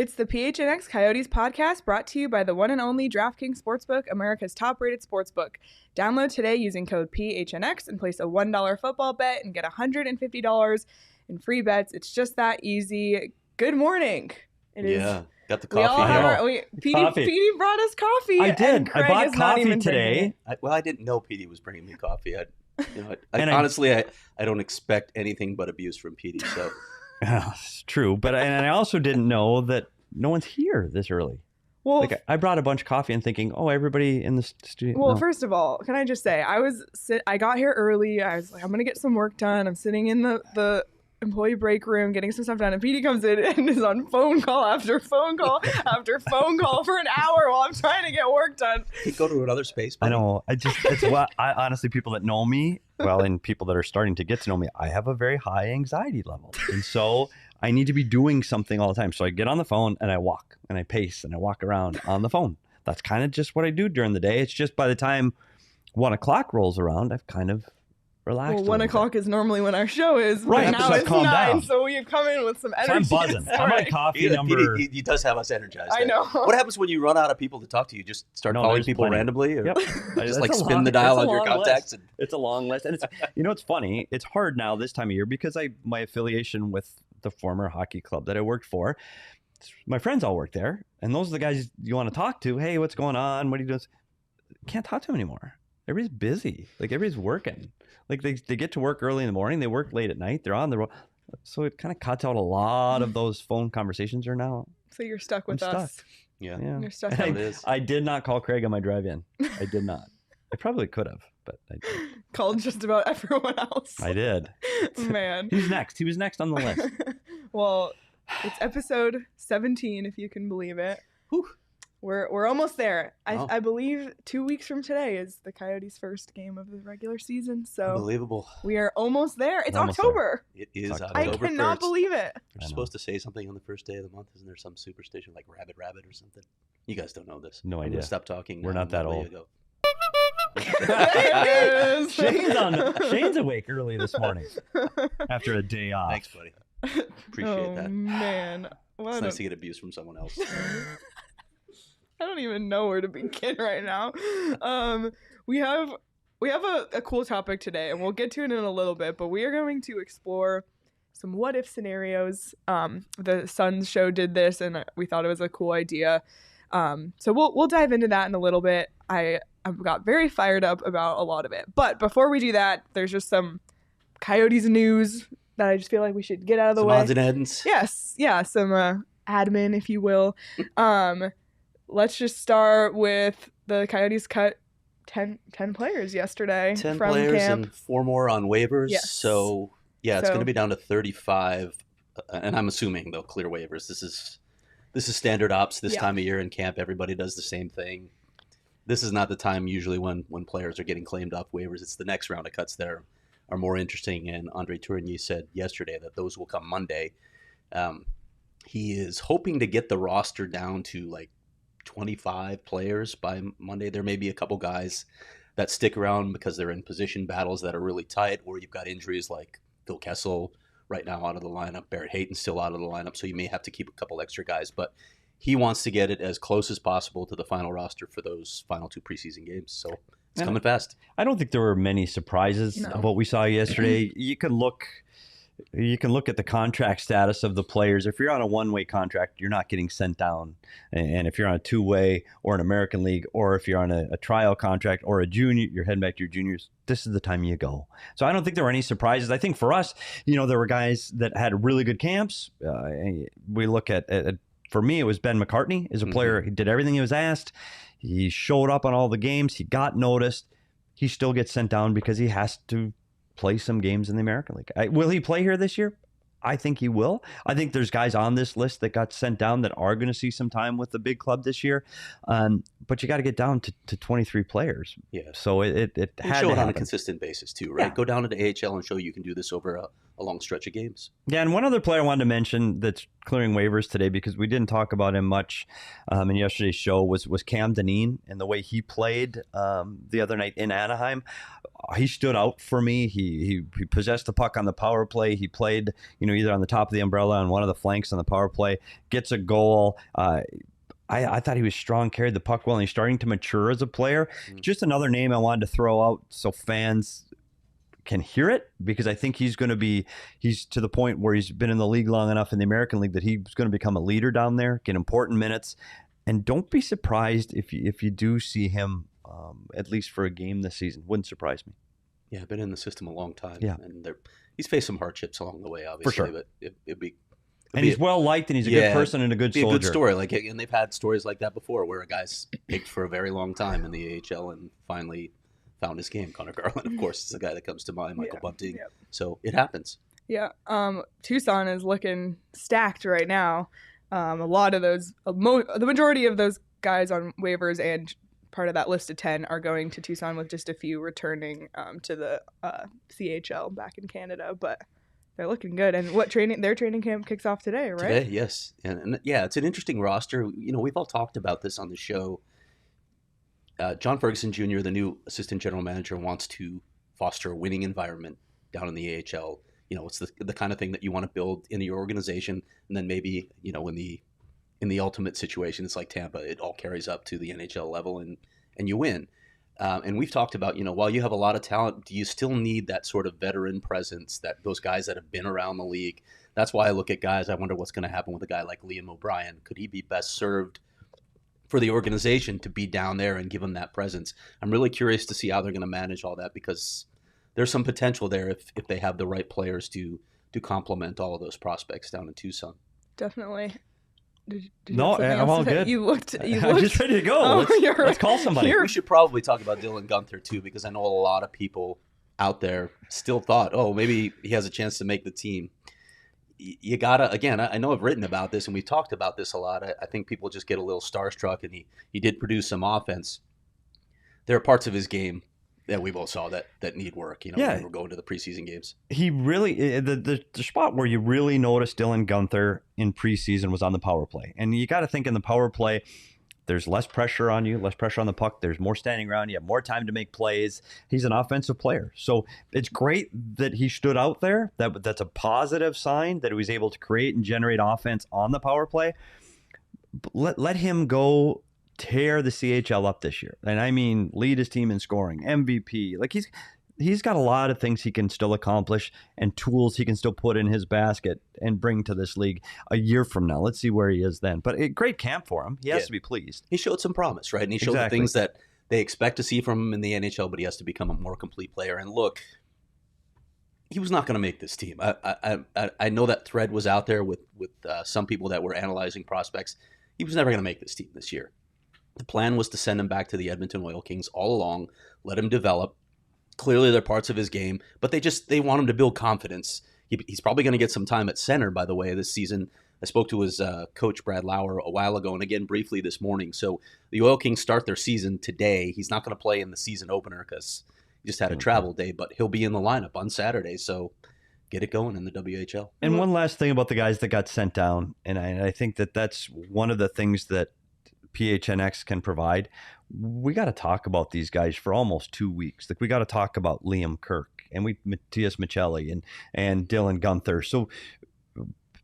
It's the PHNX Coyotes podcast brought to you by the one and only DraftKings Sportsbook, America's top-rated sportsbook. Download today using code PHNX and place a $1 football bet and get $150 in free bets. It's just that easy. Good morning. It is. Yeah, got the coffee. Petey brought us coffee. I did. I bought coffee today. I didn't know Petey was bringing me coffee. Honestly, I don't expect anything but abuse from Petey. So. It's true, but I also didn't know that no one's here this early. Well, I brought a bunch of coffee and thinking, everybody in the studio. Well, first of all, can I just say I got here early. I was like, I'm gonna get some work done. I'm sitting in the employee break room getting some stuff done, and Petey comes in and is on phone call after phone call after phone call for an hour while I'm trying to get work done. You go to another space. Buddy. I know. I honestly, people that know me, and people that are starting to get to know me, I have a very high anxiety level, and so I need to be doing something all the time. So I get on the phone and I walk and I pace and I walk around on the phone. That's kind of just what I do during the day. It's just by the time 1 o'clock rolls around, I've kind of relaxed. Well, 1 o'clock is normally when our show is. Right now so it's 9, down. So we come in with some energy. So I'm buzzing. I'm on coffee number. He does have us energized. I know. What happens when you run out of people to talk to? You just start calling people randomly? Or yep. just spin the dial on your contacts? It's a long list. And it's funny. It's hard now this time of year because my affiliation with the former hockey club that I worked for, my friends all work there. And those are the guys you want to talk to. Hey, what's going on? What are you doing? Can't talk to them anymore. Everybody's busy. Everybody's working. They get to work early in the morning. They work late at night. They're on the road. So it kind of cuts out a lot of those phone conversations are now. So you're stuck with us. Stuck. Yeah. You're stuck. I did not call Craig on my drive-in. I did not. I probably could have, but I didn't. Called just about everyone else. I did. Man. He's next. He was next on the list. Well, it's episode 17, if you can believe it. Whew. We're almost there. Oh. I believe 2 weeks from today is the Coyotes' first game of the regular season. So unbelievable. We are almost there. It's October. There. It is October. I cannot 1st. believe it. You're supposed to say something on the first day of the month. Isn't there some superstition like rabbit or something? You guys don't know this. No idea. Stop talking. We're not that old. There it is. Shane's awake early this morning after a day off. Thanks, buddy. Appreciate that. Man. It's nice to get abuse from someone else. I don't even know where to begin right now. We have a cool topic today, and we'll get to it in a little bit, but we are going to explore some what-if scenarios. The Suns show did this, and we thought it was a cool idea. So we'll dive into that in a little bit. I got very fired up about a lot of it. But before we do that, there's just some Coyotes news that I just feel like we should get out of the way. Odds and ends. Yes. Yeah, some admin, if you will. Let's just start with the Coyotes cut 10 players yesterday 10 from players camp. and 4 more on waivers. Yes. So, it's going to be down to 35. And I'm assuming they'll clear waivers. This is standard ops this time of year in camp. Everybody does the same thing. This is not the time usually when players are getting claimed off waivers. It's the next round of cuts that are more interesting. And Andre Tourigny said yesterday that those will come Monday. He is hoping to get the roster down to 25 players by Monday. There may be a couple guys that stick around because they're in position battles that are really tight, or you've got injuries like Phil Kessel right now out of the lineup, Barrett Hayden still out of the lineup, so you may have to keep a couple extra guys. But he wants to get it as close as possible to the final roster for those final 2 preseason games. So it's coming fast. I don't think there were many surprises of what we saw yesterday. You can look at the contract status of the players. If you're on a one-way contract, you're not getting sent down. And if you're on a two-way or an American League, or if you're on a trial contract or a junior, you're heading back to your juniors, this is the time you go. So I don't think there were any surprises. I think for us, there were guys that had really good camps. We look at for me, it was Ben McCartney as a player. He did everything he was asked. He showed up on all the games. He got noticed. He still gets sent down because he has to play some games in the American League. Will he play here this year? I think he will. I think there's guys on this list that got sent down that are going to see some time with the big club this year. But you got to get down to 23 players. Yeah. So it had show to it happen on a consistent basis too, right? Yeah. Go down to the AHL and show you can do this over a long stretch of games. Yeah, and one other player I wanted to mention that's clearing waivers today, because we didn't talk about him much in yesterday's show, was Dineen and the way he played the other night in Anaheim. he stood out for me. He possessed the puck on the power play. He played, either on the top of the umbrella on one of the flanks on the power play, gets a goal. I thought he was strong, carried the puck well, and he's starting to mature as a player. Just another name I wanted to throw out so fans can hear it, because I think he's to the point where he's been in the league long enough in the American League that he's going to become a leader down there, get important minutes. And don't be surprised if you do see him at least for a game this season. Wouldn't surprise me. Yeah, been in the system a long time. Yeah. And he's faced some hardships along the way, obviously. For sure. But it'd be and he's well liked, and he's a good person and a good soldier. A good story. And they've had stories like that before, where a guy's picked for a very long time in the AHL and finally found his game. Connor Garland, of course, is the guy that comes to mind. Michael Bunting. Yep. So it happens. Yeah. Tucson is looking stacked right now. A lot of those, the majority of those guys on waivers and part of that list of 10 are going to Tucson, with just a few returning to the CHL back in Canada. But they're looking good. And their training camp kicks off today, right? Today, yes. And yeah, it's an interesting roster. We've all talked about this on the show. John Ferguson Jr., the new assistant general manager, wants to foster a winning environment down in the AHL. It's the kind of thing that you want to build in your organization, and then maybe, in the ultimate situation, it's like Tampa, it all carries up to the NHL level and you win. And we've talked about, while you have a lot of talent, do you still need that sort of veteran presence, that those guys that have been around the league? That's why I look at guys, I wonder what's going to happen with a guy like Liam O'Brien. Could he be best served for the organization to be down there and give him that presence? I'm really curious to see how they're going to manage all that, because there's some potential there if they have the right players to complement all of those prospects down in Tucson. Definitely. Did no, I'm all good. You looked. I'm just ready to go. Let's call somebody. We should probably talk about Dylan Guenther too, because I know a lot of people out there still thought, oh, maybe he has a chance to make the team. You gotta, again, I know I've written about this and we've talked about this a lot. I think people just get a little starstruck, and he did produce some offense. There are parts of his game that we both saw that need work, when we're going to the preseason games. He really, the spot where you really noticed Dylan Guenther in preseason was on the power play. And you got to think, in the power play, there's less pressure on you, less pressure on the puck. There's more standing around. You have more time to make plays. He's an offensive player. So it's great that he stood out there. That's a positive sign that he was able to create and generate offense on the power play. Let him go tear the CHL up this year. And I mean, lead his team in scoring, MVP. Like, he's got a lot of things he can still accomplish and tools he can still put in his basket and bring to this league a year from now. Let's see where he is then. But a great camp for him. He has to be pleased. He showed some promise, right? And he showed the things that they expect to see from him in the NHL, but he has to become a more complete player. And look, he was not going to make this team. I know that thread was out there with some people that were analyzing prospects. He was never going to make this team this year. The plan was to send him back to the Edmonton Oil Kings all along, let him develop. Clearly, they're parts of his game, but they want him to build confidence. He's probably going to get some time at center, by the way, this season. I spoke to his coach, Brad Lauer, a while ago, and again briefly this morning. So the Oil Kings start their season today. He's not going to play in the season opener because he just had a travel day, but he'll be in the lineup on Saturday. So get it going in the WHL. And one last thing about the guys that got sent down, and I think that's one of the things that PHNX can provide. We got to talk about these guys for almost 2 weeks. Like, we got to talk about Liam Kirk and Matthias Michelli and Dylan Guenther. So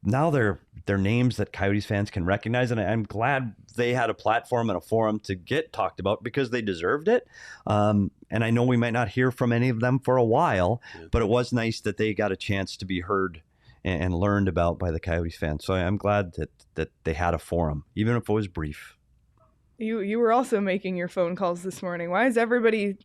now they're names that Coyotes fans can recognize, and I'm glad they had a platform and a forum to get talked about, because they deserved it. And I know we might not hear from any of them for a while, but it was nice that they got a chance to be heard and learned about by the Coyotes fans. So I'm glad that they had a forum, even if it was brief. You were also making your phone calls this morning. Why is everybody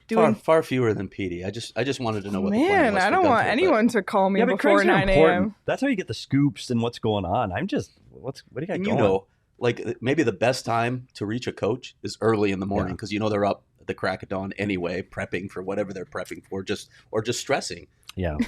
doing far fewer than Petey? I just wanted to know what the plan was. I don't want anyone to call me before 9 a.m. That's how you get the scoops and what's going on. What do you got going? Like, maybe the best time to reach a coach is early in the morning, because they're up at the crack of dawn anyway, prepping for whatever they're prepping for, just stressing. Yeah.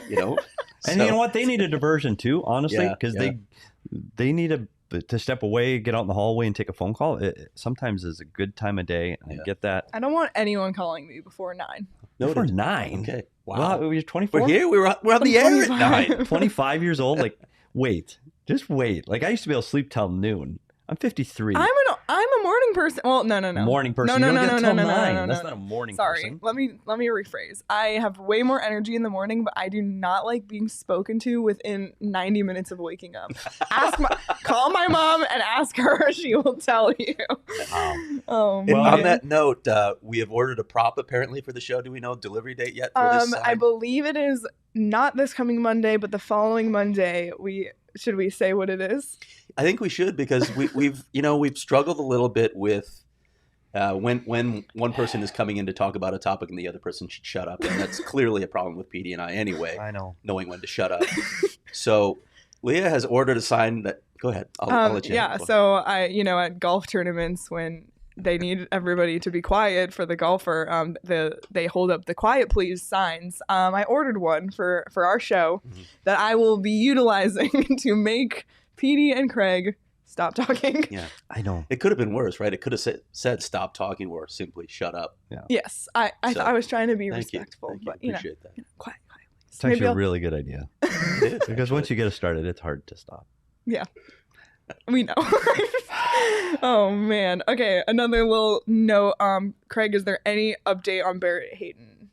And you know what? They need a diversion too, honestly, because they need to step away, get out in the hallway and take a phone call. It sometimes is a good time of day. I get that. I don't want anyone calling me before 9. Before 9? Okay. Wow. Well, you're 24? We're here. We're on the air at 9. 25 years old? Like, just wait. Like, I used to be able to sleep till noon. I'm 53. I'm a morning person. Well, no. Morning person. No. You don't get till 9. That's not a morning person. Let me rephrase. I have way more energy in the morning, but I do not like being spoken to within 90 minutes of waking up. Call my mom and ask her. She will tell you. On that note, we have ordered a prop apparently for the show. Do we know delivery date yet for this sign? I believe it is not this coming Monday, but the following Monday. Should we say what it is? I think we should, because we've struggled a little bit with when one person is coming in to talk about a topic and the other person should shut up, and that's clearly a problem with Petey and I anyway. I know, knowing when to shut up. So Leah has ordered a sign that. Go ahead. I'll let you. Yeah. So at golf tournaments when they need everybody to be quiet for the golfer, they hold up the quiet please signs. I ordered one for our show that I will be utilizing to make Petey and Craig stop talking. Yeah, I know. It could have been worse, right? It could have said stop talking or simply shut up. Yeah. Yes, I was trying to be respectful, Thank you. but Appreciate that. Quiet. It's actually a really good idea. Because once you get it started, it's hard to stop. Yeah. We know. Oh man. Okay, another little note. Craig, is there any update on Barrett Hayden?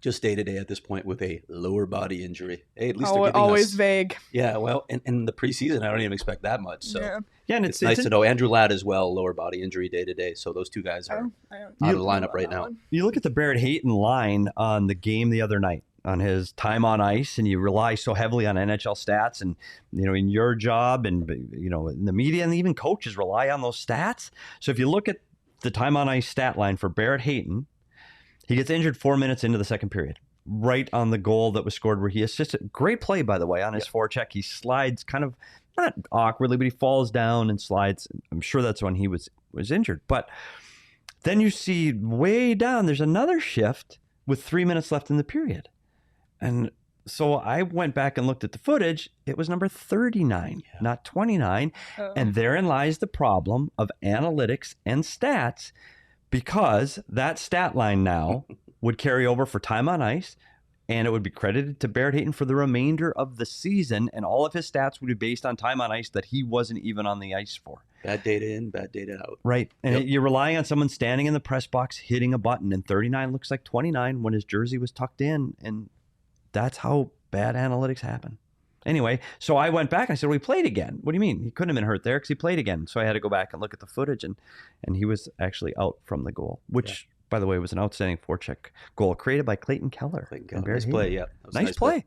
Just day to day at this point with a lower body injury. Hey, at least they're giving always us, vague. Yeah, well, and in the preseason, I don't even expect that much. So yeah, and it's nice to know. Andrew Ladd as well, lower body injury day to day. So those two guys are out of the lineup right now. You look at the Barrett Hayden line on the game the other night, on his time on ice, and you rely so heavily on NHL stats, and in your job, and in the media, and even coaches rely on those stats. So if you look at the time on ice stat line for Barrett Hayden, he gets injured 4 minutes into the second period, right on the goal that was scored where he assisted. Great play, by the way, on his forecheck. He slides kind of, not awkwardly, but he falls down and slides. I'm sure that's when he was injured. But then you see way down, there's another shift with 3 minutes left in the period. And so I went back and looked at the footage. It was number 39, not 29. And therein lies the problem of analytics and stats, because that stat line now would carry over for time on ice, and it would be credited to Barrett Hayden for the remainder of the season, and all of his stats would be based on time on ice that he wasn't even on the ice for. Bad data in, bad data out. Right. And you're relying on someone standing in the press box hitting a button, and 39 looks like 29 when his jersey was tucked in, and that's how bad analytics happen. Anyway, so I went back and I said, well, he played again. What do you mean? He couldn't have been hurt there because he played again. So I had to go back and look at the footage, and he was actually out from the goal, which, by the way, was an outstanding forecheck goal created by Clayton Keller. Nice play, yeah. Nice play.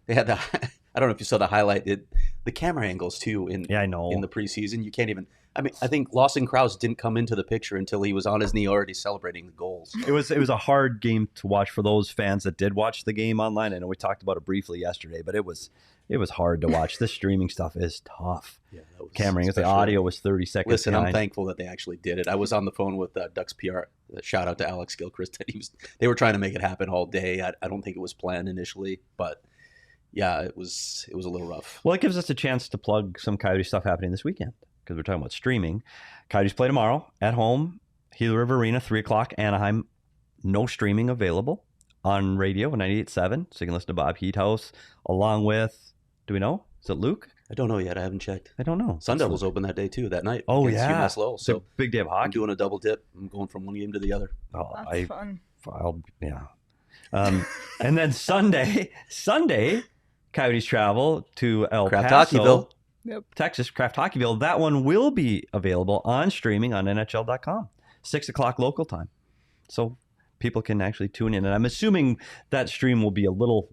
They had I don't know if you saw the highlight, the camera angles too in the preseason. You can't even, I think Lawson Krause didn't come into the picture until he was on his knee already celebrating the goals. It was a hard game to watch for those fans that did watch the game online. I know we talked about it briefly yesterday, but it was hard to watch. This streaming stuff is tough. Yeah, camera angles. The audio was 30 seconds. Listen, I'm thankful that they actually did it. I was on the phone with Ducks PR. Shout out to Alex Gilchrist. They were trying to make it happen all day. I don't think it was planned initially, but yeah, it was a little rough. Well, it gives us a chance to plug some Coyote stuff happening this weekend, because we're talking about streaming. Coyotes play tomorrow at home, Gila River Arena, 3 o'clock, Anaheim. No streaming available on radio, 98.7. So you can listen to Bob Heathouse along with, do we know? Is it Luke? I don't know yet. I haven't checked. I don't know. Sun Devils open that day too, that night. Oh, yeah. UMass Lowell. So big day of hockey. I'm doing a double dip. I'm going from one game to the other. Oh, that's fun. And then Sunday, Coyotes travel to El Kraft Paso, Hockeyville. Yep. Texas, Kraft Hockeyville. That one will be available on streaming on NHL.com, 6 o'clock local time. So people can actually tune in. And I'm assuming that stream will be a little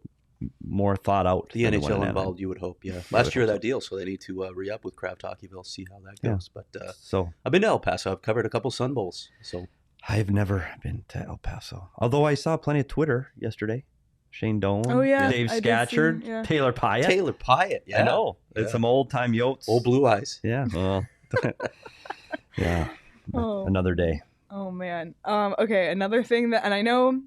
more thought out. The NHL involved, you would hope, yeah. Last year that deal, so they need to re-up with Kraft Hockeyville, see how that goes. Yeah. But so I've been to El Paso. I've covered a couple Sun Bowls. So I've never been to El Paso, although I saw plenty of Twitter yesterday. Shane Doan, Dave Scatcherd, Taylor Pyatt. Yeah. I know. It's some old-time Yotes. Old blue eyes. Yeah. Well, yeah. Another day. Oh, man. Okay, another thing that, and I know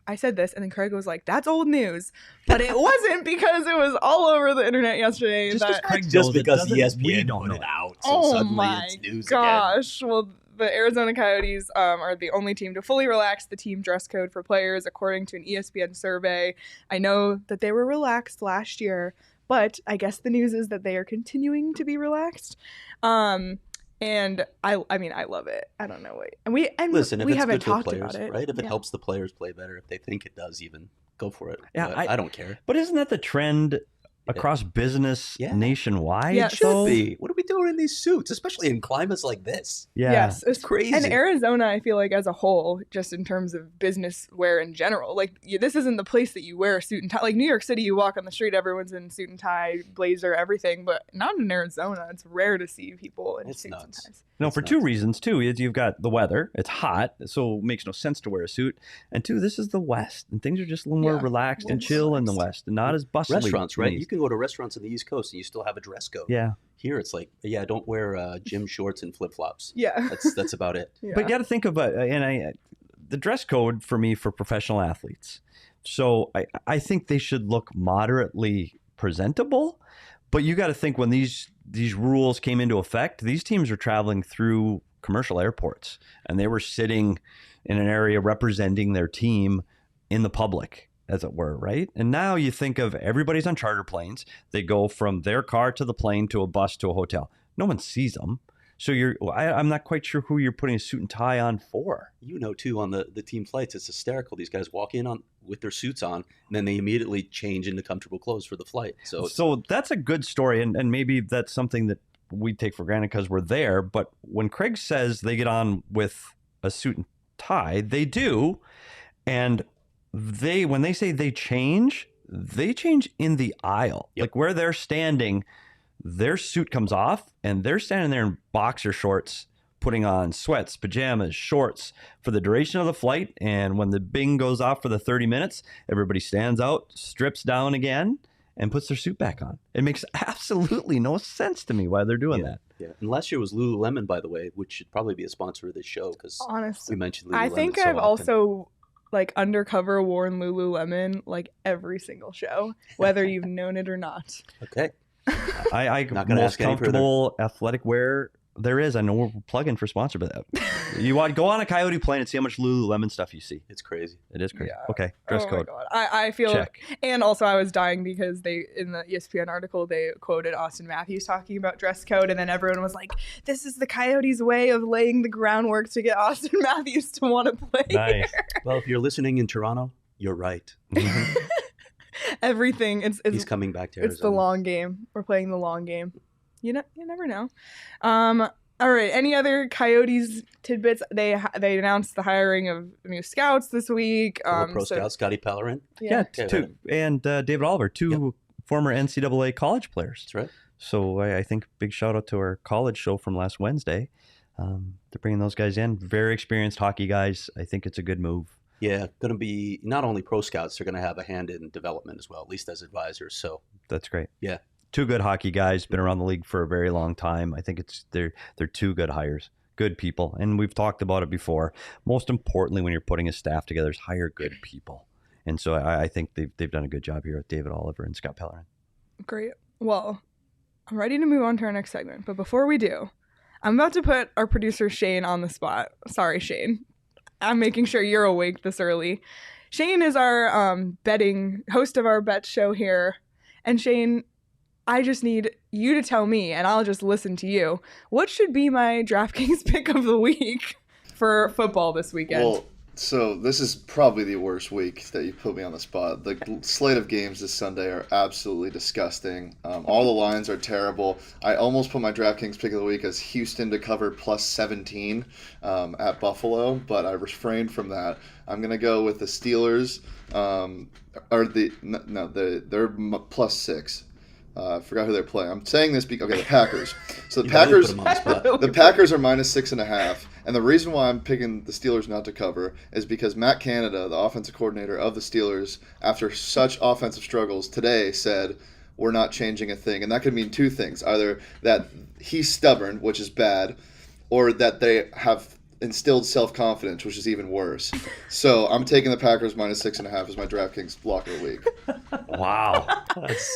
I said this, and then Craig was like, that's old news. But it wasn't, because it was all over the internet yesterday. Just because ESPN put it out. So suddenly it's news gosh. Again. Well, the Arizona Coyotes are the only team to fully relax the team dress code for players, according to an ESPN survey. I know that they were relaxed last year, but I guess the news is that they are continuing to be relaxed. And I mean, I love it. I don't know what. And we haven't talked players, about it, right? If it helps the players play better, if they think it does, even go for it. Yeah, I don't care. But isn't that the trend across business nationwide? Yes. Should be. What are we doing in these suits, especially in climates like this? Yeah. Yes, it's crazy. And Arizona, I feel like as a whole, just in terms of business wear in general, like this isn't the place that you wear a suit and tie. Like New York City, you walk on the street, everyone's in suit and tie, blazer, everything. But not in Arizona. It's rare to see people in suits and ties. No, for two reasons, too. Is you've got the weather. It's hot, so it makes no sense to wear a suit. And two, this is the West, and things are just a little more relaxed and chill in the West, and not as bustling. Restaurants, right? You can go to restaurants in the East Coast, and you still have a dress code. Yeah. Here, it's like, don't wear gym shorts and flip-flops. Yeah. That's about it. Yeah. But you got to think of the dress code for me for professional athletes. So I think they should look moderately presentable. But you got to think when these rules came into effect, these teams are traveling through commercial airports, and they were sitting in an area representing their team in the public, as it were, right? And now you think of everybody's on charter planes. They go from their car to the plane to a bus to a hotel. No one sees them. So I'm not quite sure who you're putting a suit and tie on for. Too, on the team flights, it's hysterical. These guys walk in with their suits on, and then they immediately change into comfortable clothes for the flight. So that's a good story, and maybe that's something that we take for granted because we're there. But when Craig says they get on with a suit and tie, they do. And when they say they change in the aisle. Yep. Like where they're standing, their suit comes off and they're standing there in boxer shorts, putting on sweats, pajamas, shorts for the duration of the flight. And when the bing goes off for the 30 minutes, everybody stands out, strips down again, and puts their suit back on. It makes absolutely no sense to me why they're doing that. Yeah. And last year was Lululemon, by the way, which should probably be a sponsor of this show because we mentioned Lululemon. I think so I've often. also undercover worn Lululemon every single show, whether you've known it or not. Okay. I not gonna most comfortable athletic wear there is. I know we're plugging for sponsor, but you want to go on a Coyote plane and see how much Lululemon stuff you see. It's crazy. It is crazy. Yeah. Okay, dress code. My God. I feel check. And also I was dying because in the ESPN article they quoted Austin Matthews talking about dress code, and then everyone was like, "This is the Coyotes' way of laying the groundwork to get Austin Matthews to want to play." Nice. Here. Well, if you're listening in Toronto, you're right. Everything. He's coming back to Arizona. It's the long game. We're playing the long game. You never know. All right. Any other Coyotes tidbits? They announced the hiring of new scouts this week. Pro scout Scotty Pellerin. Yeah, two, and David Oliver, two former NCAA college players. That's right. So I think big shout out to our college show from last Wednesday. They're bringing those guys in. Very experienced hockey guys. I think it's a good move. Yeah, going to be not only pro scouts, they're going to have a hand in development as well, at least as advisors. So that's great. Yeah. Two good hockey guys, been around the league for a very long time. I think they're two good hires, good people. And we've talked about it before. Most importantly, when you're putting a staff together, is hire good people. And so I think they've done a good job here with David Oliver and Scott Pellerin. Great. Well, I'm ready to move on to our next segment. But before we do, I'm about to put our producer Shane on the spot. Sorry, Shane. I'm making sure you're awake this early. Shane is our betting host of our bet show here. And Shane, I just need you to tell me, and I'll just listen to you. What should be my DraftKings pick of the week for football this weekend? Well, so this is probably the worst week that you put me on the spot. The slate of games this Sunday are absolutely disgusting. All the lines are terrible. I almost put my DraftKings pick of the week as Houston to cover plus 17 at Buffalo, but I refrained from that. I'm going to go with the Steelers, they're plus 6. I forgot who they're playing. I'm saying this because the Packers. So the Packers are minus 6.5, and the reason why I'm picking the Steelers not to cover is because Matt Canada, the offensive coordinator of the Steelers, after such offensive struggles today, said we're not changing a thing, and that could mean two things: either that he's stubborn, which is bad, or that they have instilled self-confidence, which is even worse. So I'm taking the Packers minus 6.5 as my DraftKings block of the week. Wow.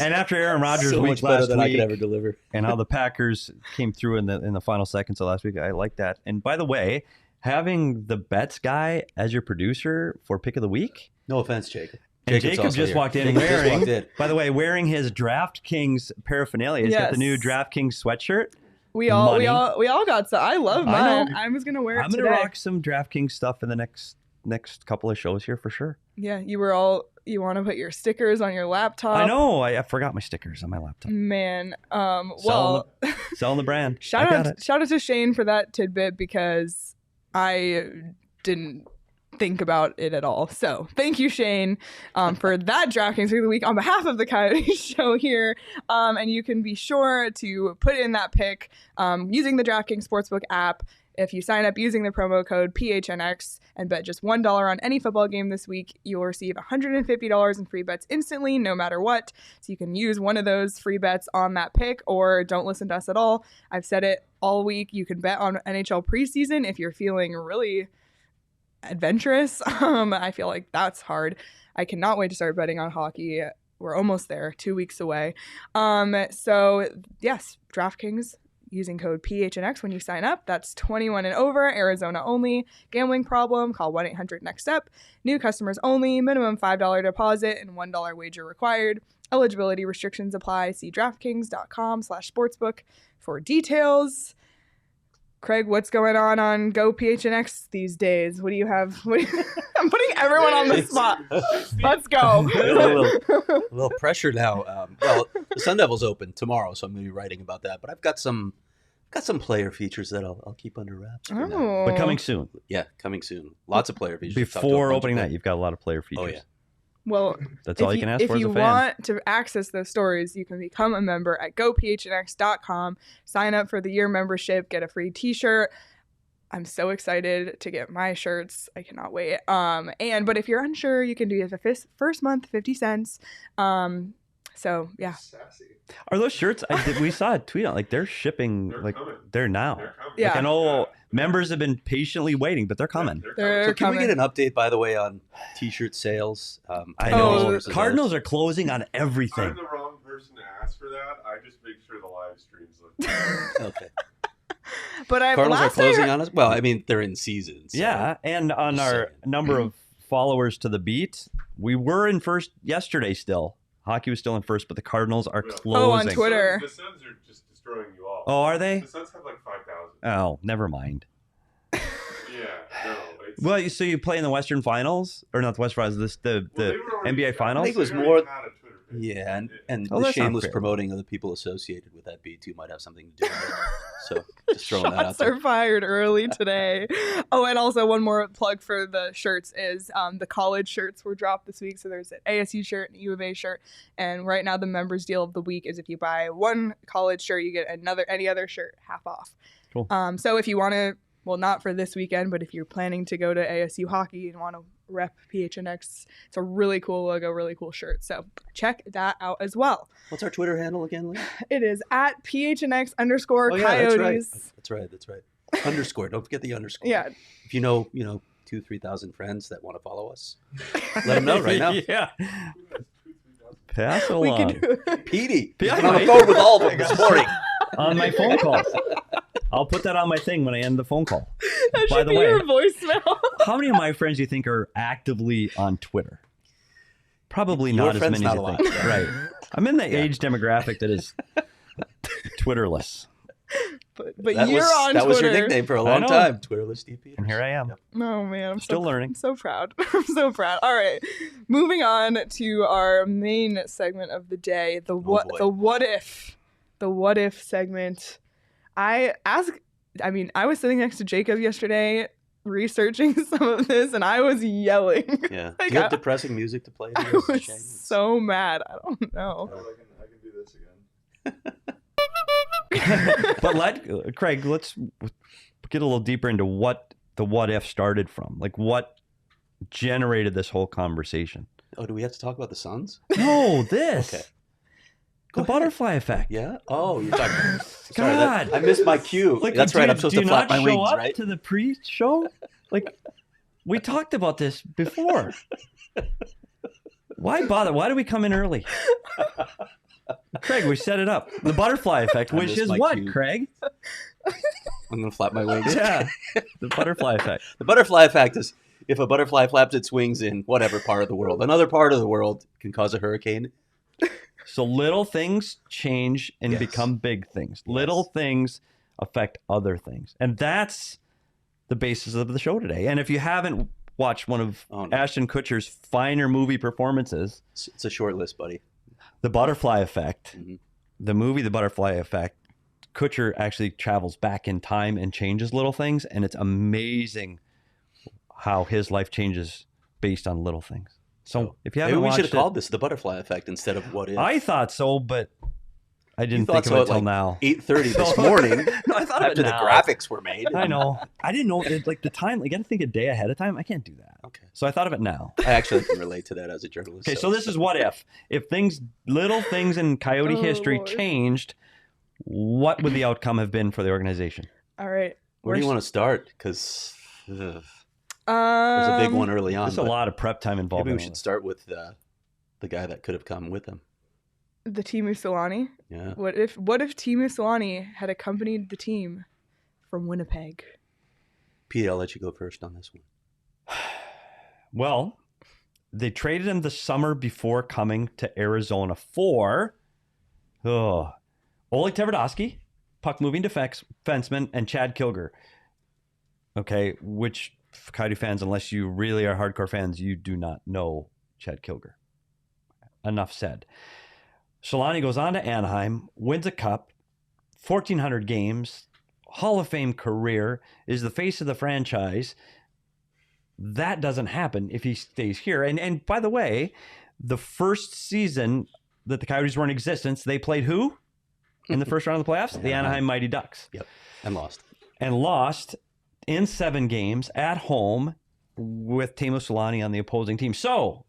And after Aaron Rodgers' so week much better last than week, I could ever deliver, and how the Packers came through in the final seconds of last week, I like that. And by the way, having the bets guy as your producer for pick of the week. No offense, Jake. And Jacob just walked in by the way, wearing his DraftKings paraphernalia. He's got the new DraftKings sweatshirt. We all got some. I love mine. I was gonna wear it today. I'm gonna rock some DraftKings stuff in the next couple of shows here for sure. Yeah, you want to put your stickers on your laptop. I know. I forgot my stickers on my laptop. Man, selling the brand. Shout out to Shane for that tidbit because I didn't think about it at all. So thank you, Shane, for that DraftKings Pick of the Week on behalf of the Coyotes show here. And you can be sure to put in that pick using the DraftKings Sportsbook app. If you sign up using the promo code PHNX and bet just $1 on any football game this week, you'll receive $150 in free bets instantly, no matter what. So you can use one of those free bets on that pick or don't listen to us at all. I've said it all week. You can bet on NHL preseason if you're feeling really adventurous. I feel like that's hard. I cannot wait to start betting on hockey. We're almost there, 2 weeks away. So yes, DraftKings using code PHNX when you sign up. That's 21 and over, Arizona only. Gambling problem? Call 1-800-NEXT-STEP. New customers only. Minimum $5 deposit and $1 wager required. Eligibility restrictions apply. See DraftKings.com/sportsbook for details. Craig, what's going on Go PHNX these days? What do you have? I'm putting everyone on the spot. Let's go. a little pressure now. Well, the Sun Devils open tomorrow, so I'm going to be writing about that. But I've got some player features that I'll keep under wraps. But coming soon. Yeah, coming soon. Lots of player features. Before opening night, you've got a lot of player features. Oh, yeah. Well, that's all you can ask for as a fan. If you want to access those stories, you can become a member at gophnx.com. Sign up for the year membership, get a free t-shirt. I'm so excited to get my shirts. I cannot wait. But if you're unsure, you can do the first month, 50 cents. So yeah. Sassy. Are those shirts? We saw a tweet on they're shipping. They're now. They're coming. Yeah. I know members have been patiently waiting, but they're coming. They're can we get an update, by the way, on t-shirt sales? I know Cardinals are closing on everything. I'm the wrong person to ask for that. I just make sure the live streams look okay. But Cardinals are closing on us. Well, I mean, they're in season. So. Yeah, and on our number of followers to the beat, we were in first yesterday still. Hockey was still in first, but the Cardinals are closing. Oh, on Twitter. The Suns are just destroying you all. Oh, are they? The Suns have like 5,000. Oh, never mind. Yeah, no. Well, so you play in the Western Finals, or not the Western Finals, the NBA Finals? I think it was more. Yeah, and the shameless promoting of the people associated with that B2 might have something to do with it. So just throwing that out Shots there. are fired early today. Oh, and also one more plug for the shirts is the college shirts were dropped this week. So there's an ASU shirt and a U of A shirt. And right now the members deal of the week is if you buy one college shirt, you get any other shirt half off. Cool. So if you want to, well, not for this weekend, but if you're planning to go to ASU hockey and want to rep PHNX, it's a really cool logo, really cool shirt. So check that out as well. What's our Twitter handle again, Leah? It is at PHNX_Coyotes. That's right. Underscore. Don't forget the underscore. Yeah. If you know, 2,000-3,000 friends that want to follow us, let them know right now. Yeah. Pass it along. Petey. He's been on the phone with all of them this morning. On my phone calls. I'll put that on my thing when I end the phone call. That By should the be way, your voicemail. How many of my friends do you think are actively on Twitter? Probably not as many as you think. Right. I'm in the age demographic that is Twitterless. But you're on Twitter. That was your nickname for a long time. Twitterless DP. And here I am. Yep. Oh, man. I'm still learning. I'm so proud. I'm so proud. All right. Moving on to our main segment of the day, the what if. The what if segment. I was sitting next to Jacob yesterday researching some of this, and I was yelling. Yeah. Do you have depressing music to play? I was so mad. I don't know. I can do this again. But Craig, let's get a little deeper into what the what if started from. Like, what generated this whole conversation? Oh, do we have to talk about the Suns? No, this. Okay. The butterfly effect. Yeah? Oh, you're talking about God. I missed my cue. That's right. I'm supposed to flap my wings, right? Do you not show up to the pre-show? Like, we talked about this before. Why bother? Why do we come in early? Craig, we set it up. The butterfly effect, which is what, cue. Craig? I'm going to flap my wings. Yeah. The butterfly effect. The butterfly effect if a butterfly flaps its wings in whatever part of the world, another part of the world can cause a hurricane. So little things change and become big things. Little things affect other things. And that's the basis of the show today. And if you haven't watched one of Ashton Kutcher's finer movie performances, it's a short list, buddy. The Butterfly Effect, the movie The Butterfly Effect, Kutcher actually travels back in time and changes little things. And it's amazing how his life changes based on little things. So if you haven't maybe we watched should have called this The Butterfly Effect instead of What If. I thought so, but I didn't think of it until now. 8:30 this morning. No, I thought after of it the graphics were made. I know. I didn't know like the time. You got to think a day ahead of time. I can't do that. Okay. So I thought of it now. I actually can relate to that as a journalist. Okay, so this is what if little things in Coyote history Lord. changed, what would the outcome have been for the organization? All right. Where do you want to start? Because there's a big one early on. There's a lot of prep time involved. Maybe we should start with the guy that could have come with him. The Teemu Selanne. Yeah. What if Teemu Selanne had accompanied the team from Winnipeg? Petey, I'll let you go first on this one. Well, they traded him the summer before coming to Arizona for Oleg Tverdovsky, puck-moving defenseman, and Chad Kilger. Okay, which Coyote fans, unless you really are hardcore fans, you do not know Chad Kilger. Enough said. Selanne goes on to Anaheim, wins a cup, 1,400 games, Hall of Fame career, is the face of the franchise. That doesn't happen if he stays here. And by the way, the first season that the Coyotes were in existence, they played who in the first round of the playoffs? The Anaheim Mighty Ducks. Yep, and lost. And lost in 7 games at home with Teemu Selanne on the opposing team. So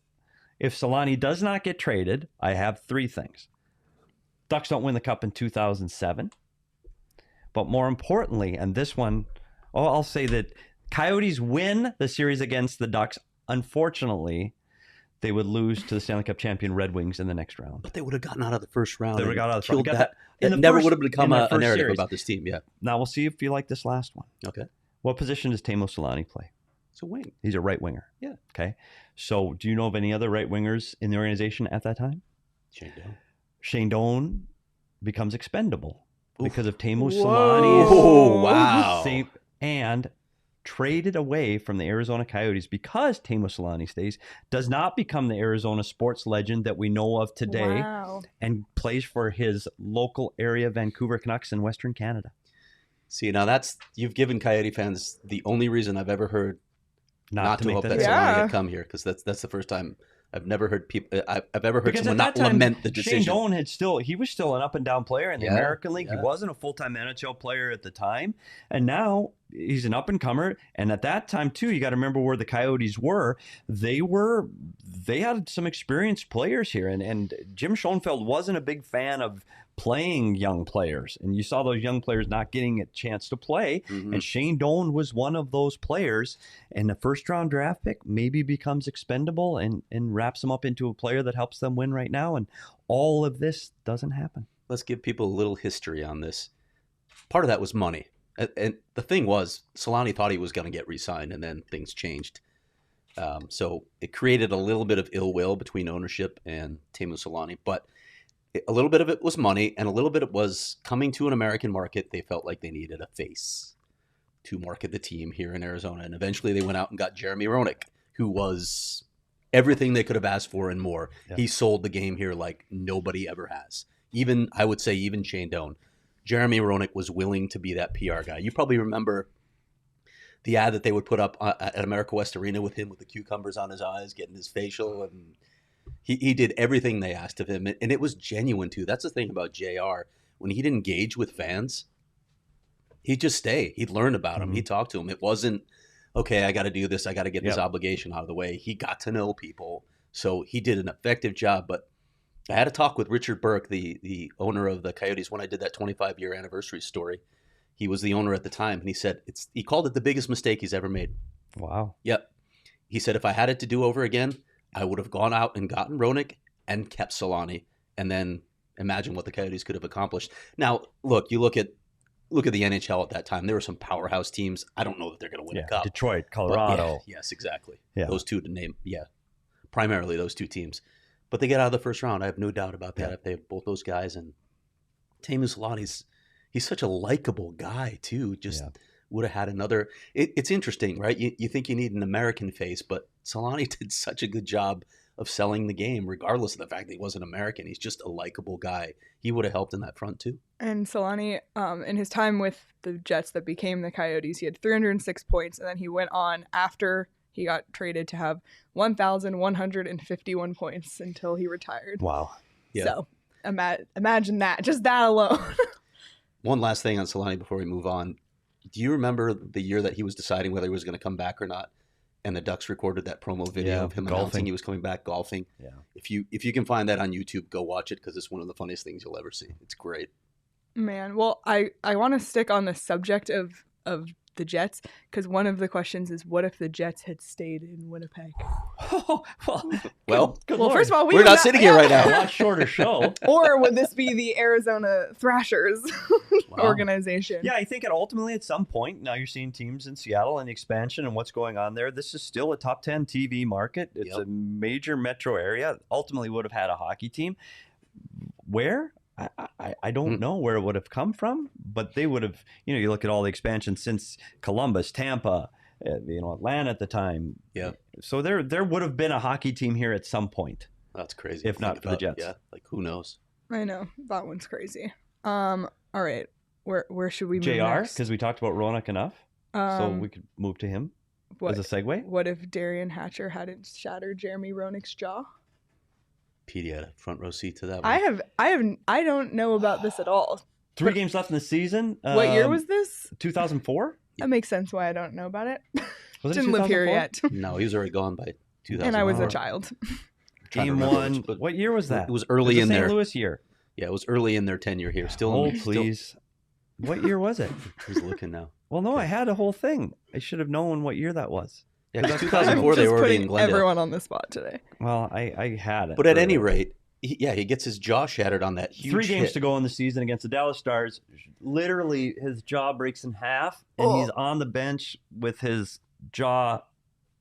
if Selanne does not get traded, I have 3 things. Ducks don't win the cup in 2007. But more importantly, and this one, I'll say that Coyotes win the series against the Ducks. Unfortunately, they would lose to the Stanley Cup champion Red Wings in the next round. But they would have gotten out of the first round. They would have got out of the first round. that. It never would have become a narrative series. about this team. Yeah. Now we'll see if you like this last one. Okay. What position does Teemu Selanne play? It's a wing. He's a right winger. Yeah. Okay. So do you know of any other right wingers in the organization at that time? Shane Doan becomes expendable because of Teemu Selanne's Oh, wow. and traded away from the Arizona Coyotes because Teemu Selanne stays, does not become the Arizona sports legend that we know of today, and plays for his local area Vancouver Canucks in Western Canada. See, now you've given Coyote fans the only reason I've ever heard not to hope that decision. Selanne had come here, because that's the first time I've never heard people. I've ever heard someone not lament the decision. Shane Doan he was still an up and down player in the American League. Yeah. He wasn't a full-time NHL player at the time, and now he's an up and comer. And at that time too, you got to remember where the Coyotes were. They had some experienced players here, and Jim Schoenfeld wasn't a big fan of playing young players, and you saw those young players not getting a chance to play. And Shane Doan was one of those players, and the first round draft pick maybe becomes expendable and wraps them up into a player that helps them win right now, and all of this doesn't happen. Let's give people a little history on this. Part of that was money, and the thing was Selanne thought he was going to get re-signed, and then things changed. So it created a little bit of ill will between ownership and Teemu Selanne, but a little bit of it was money, and a little bit it was coming to an American market. They felt like they needed a face to market the team here in Arizona. And eventually they went out and got Jeremy Roenick, who was everything they could have asked for and more. Yeah. He sold the game here like nobody ever has. Even, I would say, even Shane Doan. Jeremy Roenick was willing to be that PR guy. You probably remember the ad that they would put up at America West Arena with him with the cucumbers on his eyes, getting his facial, and He did everything they asked of him, and it was genuine, too. That's the thing about JR. When he'd engage with fans, he'd just stay. He'd learn about them. He'd talk to them. It wasn't, okay, I got to do this. I got to get this obligation out of the way. He got to know people, so he did an effective job. But I had a talk with Richard Burke, the owner of the Coyotes, when I did that 25-year anniversary story. He was the owner at the time, and he said he called it the biggest mistake he's ever made. Wow. Yep. He said, if I had it to do over again, I would have gone out and gotten Roenick and kept Selanne, and then imagine what the Coyotes could have accomplished. Now, look, you look at look at the NHL at that time. There were some powerhouse teams. I don't know that they're going to win a cup. Detroit, Colorado. Yes, exactly. Yeah. Those two to name. Yeah, primarily those two teams. But they get out of the first round. I have no doubt about that. If they have both those guys, and Teemu Selänne's, he's such a likable guy too. Just would have had another. It's interesting, right? You think you need an American face, but Selanne did such a good job of selling the game, regardless of the fact that he wasn't American. He's just a likable guy. He would have helped in that front too. And Selanne, in his time with the Jets that became the Coyotes, he had 306 points, and then he went on after he got traded to have 1,151 points until he retired. Wow. Yeah. So imagine that, just that alone. One last thing on Selanne before we move on. Do you remember the year that he was deciding whether he was going to come back or not? And the Ducks recorded that promo video of him announcing he was coming back golfing. Yeah. If you can find that on YouTube, go watch it because it's one of the funniest things you'll ever see. It's great. Man, well, I want to stick on the subject of the Jets because one of the questions is, what if the Jets had stayed in Winnipeg? Well, first of all, we're not sitting here right now. A lot shorter show. Or would this be the Arizona Thrashers organization? Yeah, I think ultimately at some point, now you're seeing teams in Seattle and expansion and what's going on there. This is still a top 10 TV market. It's a major metro area. Ultimately would have had a hockey team. Where? I don't know where it would have come from, but they would have, you look at all the expansion since Columbus, Tampa, Atlanta at the time. Yeah. So there would have been a hockey team here at some point. That's crazy. If not for the Jets. Yeah. Like, who knows? I know. That one's crazy. All right. Where should we move JR, next? because we talked about Ronak enough. So we could move to him as a segue. What if Darian Hatcher hadn't shattered Jeremy Roenick's jaw? Petey had a front row seat to that one. I don't know about this at all. 3 games left in the season. What year was this? 2004. That makes sense why I don't know about it. Didn't live here yet. No, he was already gone by 2004. And I was a child. Game 1. What year was that? It was early in there. St. Louis year. Yeah, it was early in their tenure here. Please. What year was it? He's looking now. Well, no, I had a whole thing. I should have known what year that was. Yeah, 2004 they were already in Glendale. Everyone on the spot today. Well, I had it. But at any rate, he gets his jaw shattered on that huge 3 games hit. to go in the season against the Dallas Stars. Literally, his jaw breaks in half, and he's on the bench with his jaw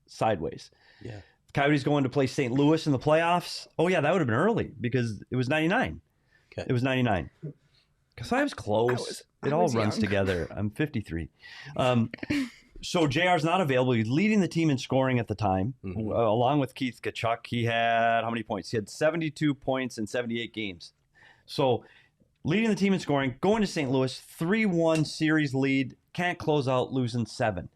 sideways. Yeah. Coyotes going to play St. Louis in the playoffs. Oh, yeah, that would have been early because it was 99. Okay. It was 99. Because I was close. It all runs together. I'm 53. So JR's not available. He's leading the team in scoring at the time, along with Keith Tkachuk. He had how many points? He had 72 points in 78 games. So leading the team in scoring, going to St. Louis, 3-1 series lead, can't close out, losing 7.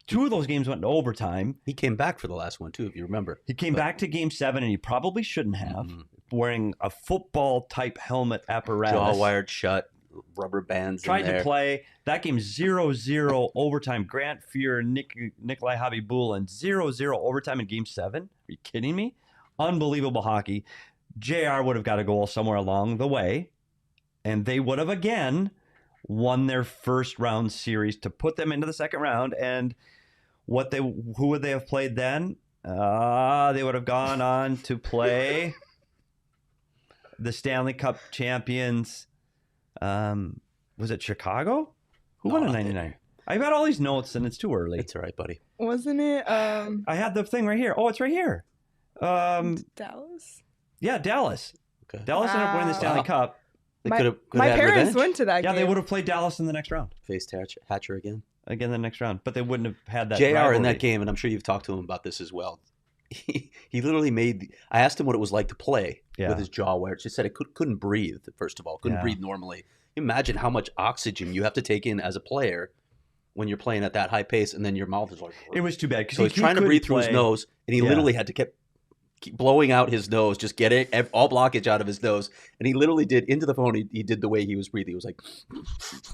2 of those games went to overtime. He came back for the last one, too, if you remember. He came back to Game 7, and he probably shouldn't have, wearing a football-type helmet apparatus. Jaw wired shut, rubber bands Tried to play. That game 0-0 overtime. Grant Fuhr, Nikolai Habibul, and 0-0 overtime in Game 7. Are you kidding me? Unbelievable hockey. JR would have got a goal somewhere along the way, and they would have again won their first round series to put them into the second round. And who would they have played then? They would have gone on to play the Stanley Cup champions. Was it Chicago? Who won in 99? I've got all these notes and it's too early. It's all right, buddy. Wasn't it? I had the thing right here. Oh, it's right here. Dallas? Yeah, Dallas. Okay. Dallas ended up winning the Stanley Cup. My parents went to that game. Yeah, they would have played Dallas in the next round. Faced Hatcher again. Again the next round. But they wouldn't have had that JR rivalry. in that game, and I'm sure you've talked to him about this as well. He literally I asked him what it was like to play with his jaw wired. She said it couldn't breathe, first of all. Couldn't breathe normally. Imagine how much oxygen you have to take in as a player when you're playing at that high pace, and then your mouth is like... It was too bad. So he's trying to breathe through his nose, and he literally had to keep blowing out his nose, just get all blockage out of his nose. And he literally did, into the phone, he did the way he was breathing. He was like...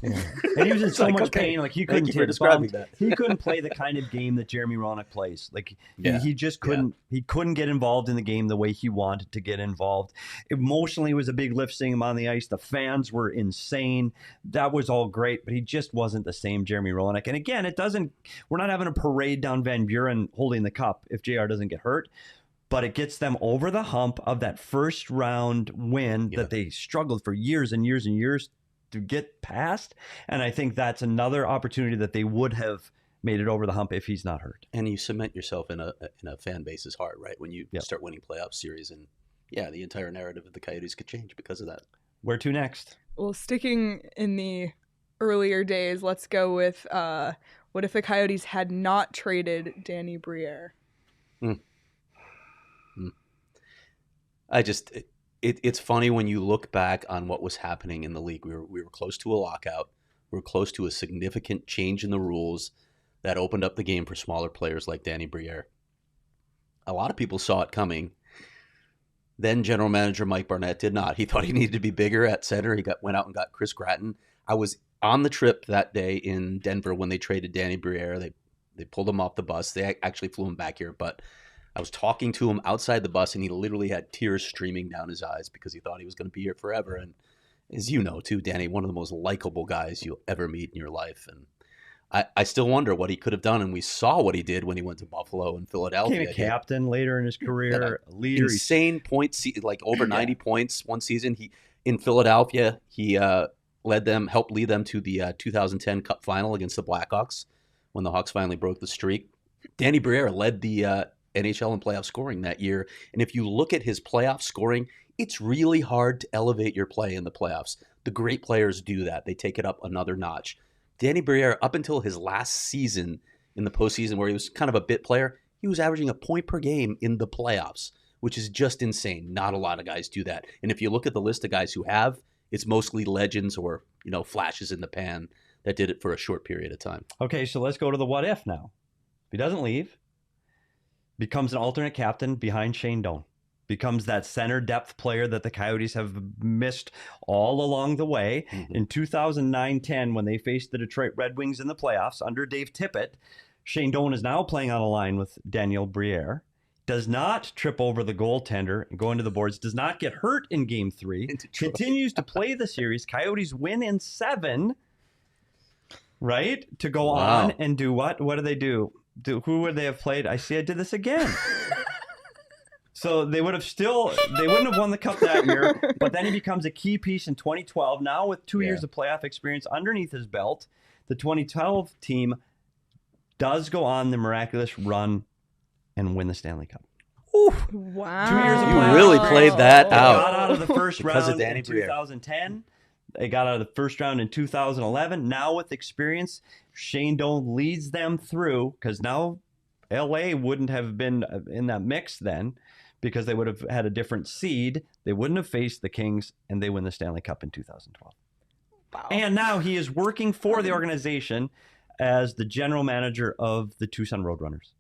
Yeah. And he was in so much pain. Like, he couldn't Thank you for describing that. He couldn't play the kind of game that Jeremy Roenick plays. Like, he just couldn't... He couldn't get involved in the game the way he wanted to get involved. Emotionally, it was a big lift seeing him on the ice. The fans were insane. That was all great, but he just wasn't the same Jeremy Roenick. And again, we're not having a parade down Van Buren holding the cup if JR doesn't get hurt. But it gets them over the hump of that first round win that they struggled for years and years and years to get past. And I think that's another opportunity that they would have made it over the hump if he's not hurt. And you cement yourself in a fan base's heart, right? When you start winning playoff series, and the entire narrative of the Coyotes could change because of that. Where to next? Well, sticking in the earlier days, let's go with what if the Coyotes had not traded Danny Briere? It's funny when you look back on what was happening in the league. We were close to a lockout. We were close to a significant change in the rules that opened up the game for smaller players like Danny Briere. A lot of people saw it coming. Then general manager Mike Barnett did not. He thought he needed to be bigger at center. He went out and got Chris Gratton. I was on the trip that day in Denver when they traded Danny Briere. They pulled him off the bus. They actually flew him back here, but I was talking to him outside the bus, and he literally had tears streaming down his eyes because he thought he was going to be here forever. And as you know, too, Danny, one of the most likable guys you'll ever meet in your life. And I still wonder what he could have done, and we saw what he did when he went to Buffalo and Philadelphia. Became a captain later in his career, a leader. Insane points, like over 90 points one season. He in Philadelphia, he helped lead them to the 2010 Cup final against the Blackhawks when the Hawks finally broke the streak. Danny Briere led the NHL in playoff scoring that year, and if you look at his playoff scoring, it's really hard to elevate your play in the playoffs. The great players do that. They take it up another notch. Danny Briere, up until his last season in the postseason where he was kind of a bit player, he was averaging a point per game in the playoffs, which is just insane. Not a lot of guys do that. And if you look at the list of guys who have, it's mostly legends or, flashes in the pan that did it for a short period of time. Okay, so let's go to the what if now. If he doesn't leave, becomes an alternate captain behind Shane Doan. Becomes that center depth player that the Coyotes have missed all along the way. Mm-hmm. In 2009-10, when they faced the Detroit Red Wings in the playoffs under Dave Tippett, Shane Doan is now playing on a line with Daniel Briere. Does not trip over the goaltender and go into the boards. Does not get hurt in Game 3. Continues to play the series. Coyotes win in 7. Right? To go on and do what? What do they do? Who would they have played? I did this again. So they wouldn't have won the cup that year, but then he becomes a key piece in 2012. Now with 2 years of playoff experience underneath his belt, the 2012 team does go on the miraculous run and win the Stanley Cup. Ooh, wow. 2 years of you playoff. really played that out. They got out of the first round of Danny in 2010. They got out of the first round in 2011. Now with experience, Shane Doan leads them through, because now LA wouldn't have been in that mix then, because they would have had a different seed. They wouldn't have faced the Kings, and they win the Stanley Cup in 2012. Wow. And now he is working for the organization as the general manager of the Tucson Roadrunners.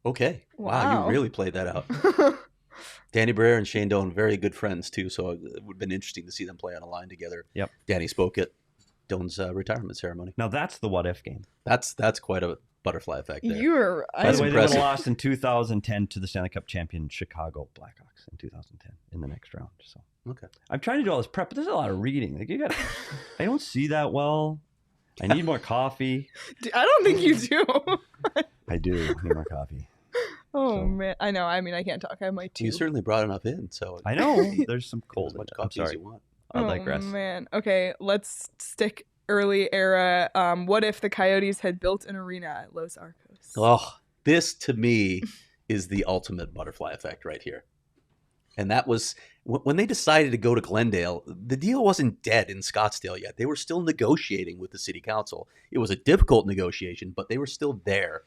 Okay. Wow, you really played that out. Danny Briere and Shane Doan, very good friends, too, so it would have been interesting to see them play on a line together. Yep. Danny spoke at Doan's retirement ceremony. Now that's the what-if game. That's quite a butterfly effect there. By the way, they would have lost in 2010 to the Stanley Cup champion Chicago Blackhawks in 2010 in the next round. So okay, I'm trying to do all this prep, but there's a lot of reading. Like I don't see that well. I need more coffee. I don't think you do. I do need more coffee. Man, I know. I mean, I can't talk. I have my tea. You certainly brought enough in, so I know there's some cold. As much coffee as you want. I digress. Oh man. Okay, let's stick early era. What if the Coyotes had built an arena at Los Arcos? Oh, this to me is the ultimate butterfly effect right here. And that was when they decided to go to Glendale. The deal wasn't dead in Scottsdale yet. They were still negotiating with the city council. It was a difficult negotiation, but they were still there.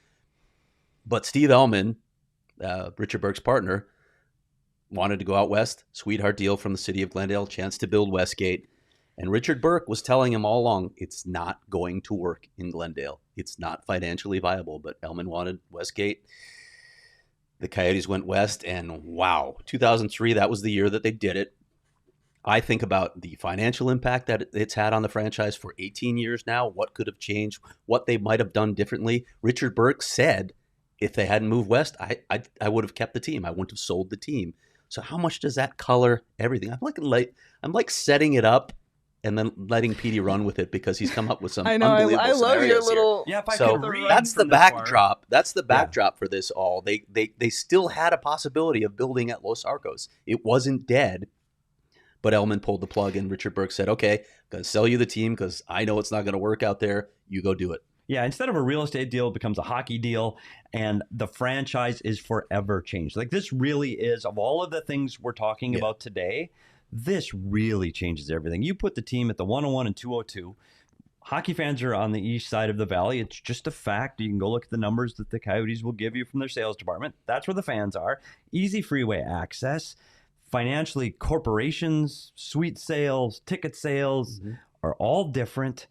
But Steve Ellman, Richard Burke's partner, wanted to go out west. Sweetheart deal from the city of Glendale, chance to build Westgate. And Richard Burke was telling him all along, it's not going to work in Glendale. It's not financially viable. But Ellman wanted Westgate. The Coyotes went west, and wow, 2003, that was the year that they did it. I think about the financial impact that it's had on the franchise for 18 years now, what could have changed, what they might have done differently. Richard Burke said if they hadn't moved west, I would have kept the team. I wouldn't have sold the team. So how much does that color everything? I'm like setting it up and then letting Petey run with it because he's come up with some unbelievable I love your little. Yeah, if I so could read that's the backdrop. That's the backdrop for this all. They still had a possibility of building at Los Arcos. It wasn't dead, But Elman pulled the plug, and Richard Burke said, okay, I'm going to sell you the team because I know it's not going to work out there. You go do it. Yeah, instead of a real estate deal, it becomes a hockey deal, and the franchise is forever changed. Like, this really is, of all of the things we're talking about today, this really changes everything. You put the team at the 101 and 202. Hockey fans are on the east side of the valley. It's just a fact. You can go look at the numbers that the Coyotes will give you from their sales department. That's where the fans are. Easy freeway access. Financially, corporations, suite sales, ticket sales are all different.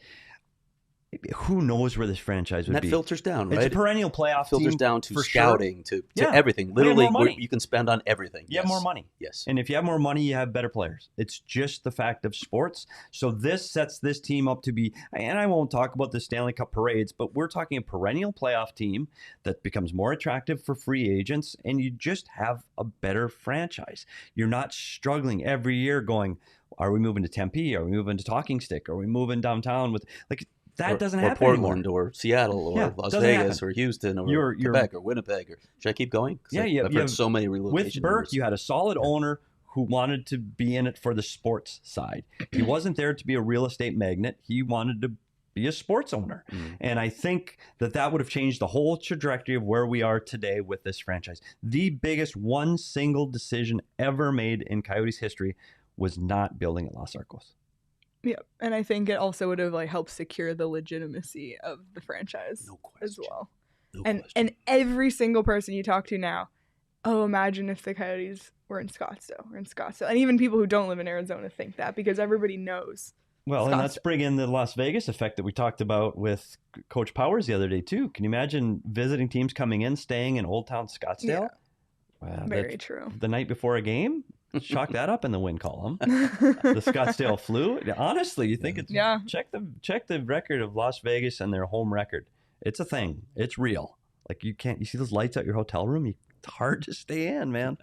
Who knows where this franchise would and that be? Filters down, right? It's a perennial playoff filters team down to for scouting, sure. to everything. Literally, you can spend on everything. You have more money. Yes. And if you have more money, you have better players. It's just the fact of sports. So this sets this team up to be, and I won't talk about the Stanley Cup parades, but we're talking a perennial playoff team that becomes more attractive for free agents, and you just have a better franchise. You're not struggling every year going, are we moving to Tempe? Are we moving to Talking Stick? Are we moving downtown with, like, that doesn't happen Portland anymore. or Seattle or Las Vegas or Houston or Quebec or Winnipeg. Or should I keep going? Yeah, I've heard so many relocations. With Burke, you had a solid owner who wanted to be in it for the sports side. He wasn't there to be a real estate magnate. He wanted to be a sports owner. And I think that would have changed the whole trajectory of where we are today with this franchise. The biggest one single decision ever made in Coyotes history was not building at Los Arcos. Yeah, and I think it also would have helped secure the legitimacy of the franchise as well. And every single person you talk to now, imagine if the Coyotes were in Scottsdale and even people who don't live in Arizona think that because everybody knows. Well, and let's bring in the Las Vegas effect that we talked about with Coach Powers the other day too. Can you imagine visiting teams coming in, staying in Old Town Scottsdale? Yeah. Very true. The night before a game? Chalk that up in the win column. The Scottsdale flu. Honestly, you think it's check the record of Las Vegas and their home record. It's a thing. It's real. Like you see those lights at your hotel room. It's hard to stay in, man.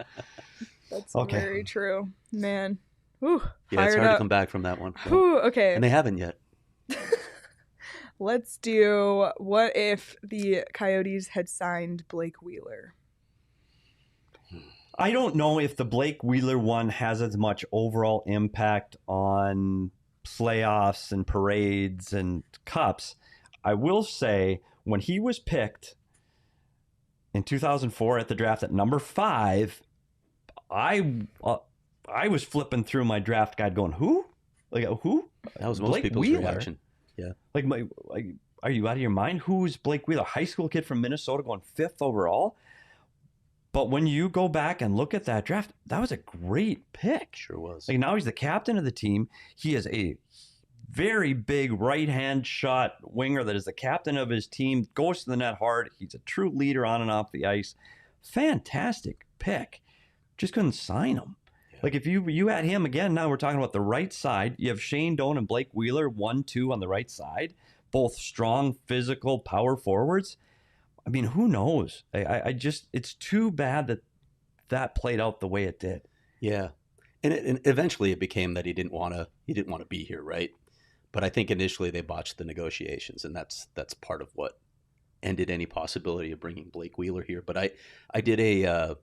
That's very true, man. Whew, it's hard to come back from that one. Whew, okay, and they haven't yet. Let's do. What if the Coyotes had signed Blake Wheeler? I don't know if the Blake Wheeler one has as much overall impact on playoffs and parades and cups. I will say when he was picked in 2004 at the draft at number 5, I was flipping through my draft guide going, who? Like, who? That was most Blake people's Wheeler? reaction. Yeah. Like, are you out of your mind? Who's Blake Wheeler? High school kid from Minnesota going 5th overall? But when you go back and look at that draft, that was a great pick. Sure was. Like now he's the captain of the team. He is a very big right-hand shot winger that is the captain of his team, goes to the net hard. He's a true leader on and off the ice. Fantastic pick. Just couldn't sign him. Yeah. Like if you had him again, now we're talking about the right side. You have Shane Doan and Blake Wheeler, 1-2 on the right side. Both strong, physical, power forwards. I mean, who knows? I just, it's too bad that played out the way it did. Yeah. And eventually it became that he didn't want to be here, right? But I think initially they botched the negotiations, and that's part of what ended any possibility of bringing Blake Wheeler here. But I did a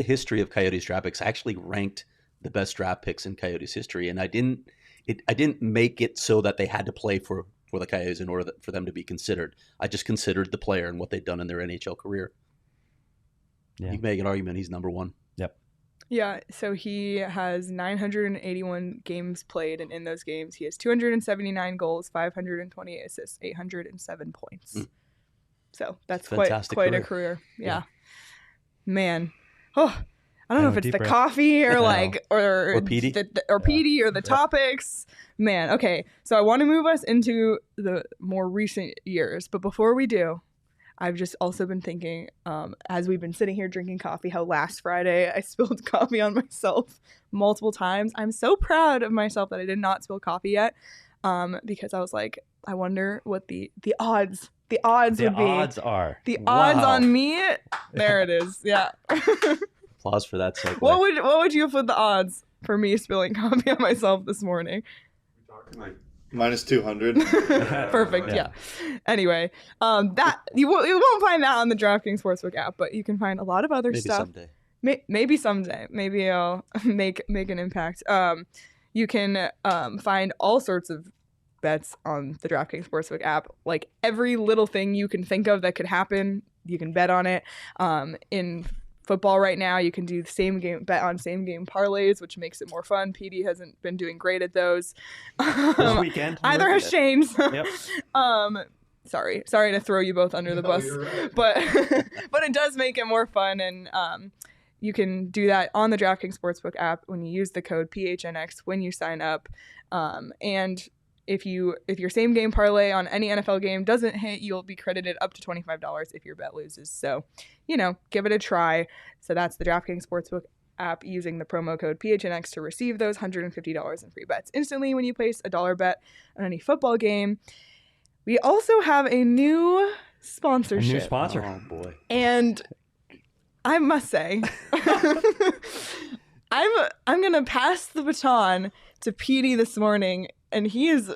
history of Coyotes draft picks. I actually ranked the best draft picks in Coyotes history, and I didn't make it so that they had to play for the Coyotes in order for them to be considered. I just considered the player and what they'd done in their NHL career. Yeah. You can make an argument he's number 1. Yep. Yeah, so he has 981 games played, and in those games he has 279 goals, 528 assists, 807 points. So that's quite a career. Yeah. Man. Oh, I don't know if it's the coffee or or Petey Petey or the topics. Man, okay. So I want to move us into the more recent years, but before we do, I've just also been thinking, as we've been sitting here drinking coffee, how last Friday I spilled coffee on myself multiple times. I'm so proud of myself that I did not spill coffee yet, because I was like, I wonder what the odds would be. The odds on me. There it is. Yeah. Applause for that segue. What would you have put the odds for me spilling coffee on myself this morning? We're talking like minus 200. Perfect. Yeah. Anyway, that you won't find that on the DraftKings Sportsbook app, but you can find a lot of other Maybe stuff. Someday. maybe someday. Maybe I'll make an impact. You can find all sorts of bets on the DraftKings Sportsbook app. Like every little thing you can think of that could happen, you can bet on it. In football right now, you can do the bet on same game parlays, which makes it more fun. Petey hasn't been doing great at those. This weekend. Either has Shane's. Yep. Sorry to throw you both under the bus, right. but it does make it more fun, and you can do that on the DraftKings Sportsbook app when you use the code PHNX when you sign up. And if your same game parlay on any NFL game doesn't hit, you'll be credited up to $25 if your bet loses. So, give it a try. So that's the DraftKings Sportsbook app using the promo code PHNX to receive those $150 in free bets instantly when you place a $1 bet on any football game. We also have a new sponsorship. A new sponsor. Oh boy. And I must say, I'm gonna pass the baton to Petey this morning, and he is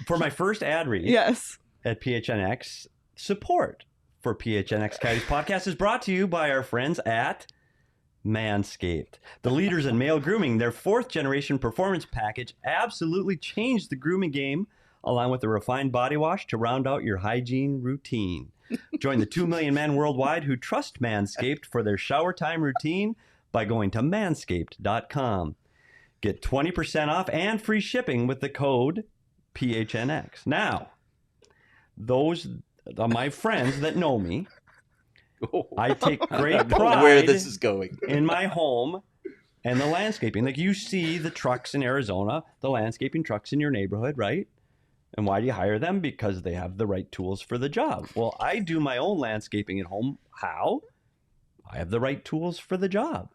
for my first ad read. Yes. At PHNX, support for PHNX Coyotes podcast is brought to you by our friends at Manscaped, the leaders in male grooming. Their 4th generation performance package absolutely changed the grooming game, along with a refined body wash to round out your hygiene routine. Join the 2 million men worldwide who trust Manscaped for their shower time routine by going to manscaped.com. Get 20% off and free shipping with the code PHNX. Now, those are my friends that know me. I take great pride where this is going in my home and the landscaping. Like you see the trucks in Arizona, the landscaping trucks in your neighborhood, right? And why do you hire them? Because they have the right tools for the job. Well, I do my own landscaping at home. How? I have the right tools for the job.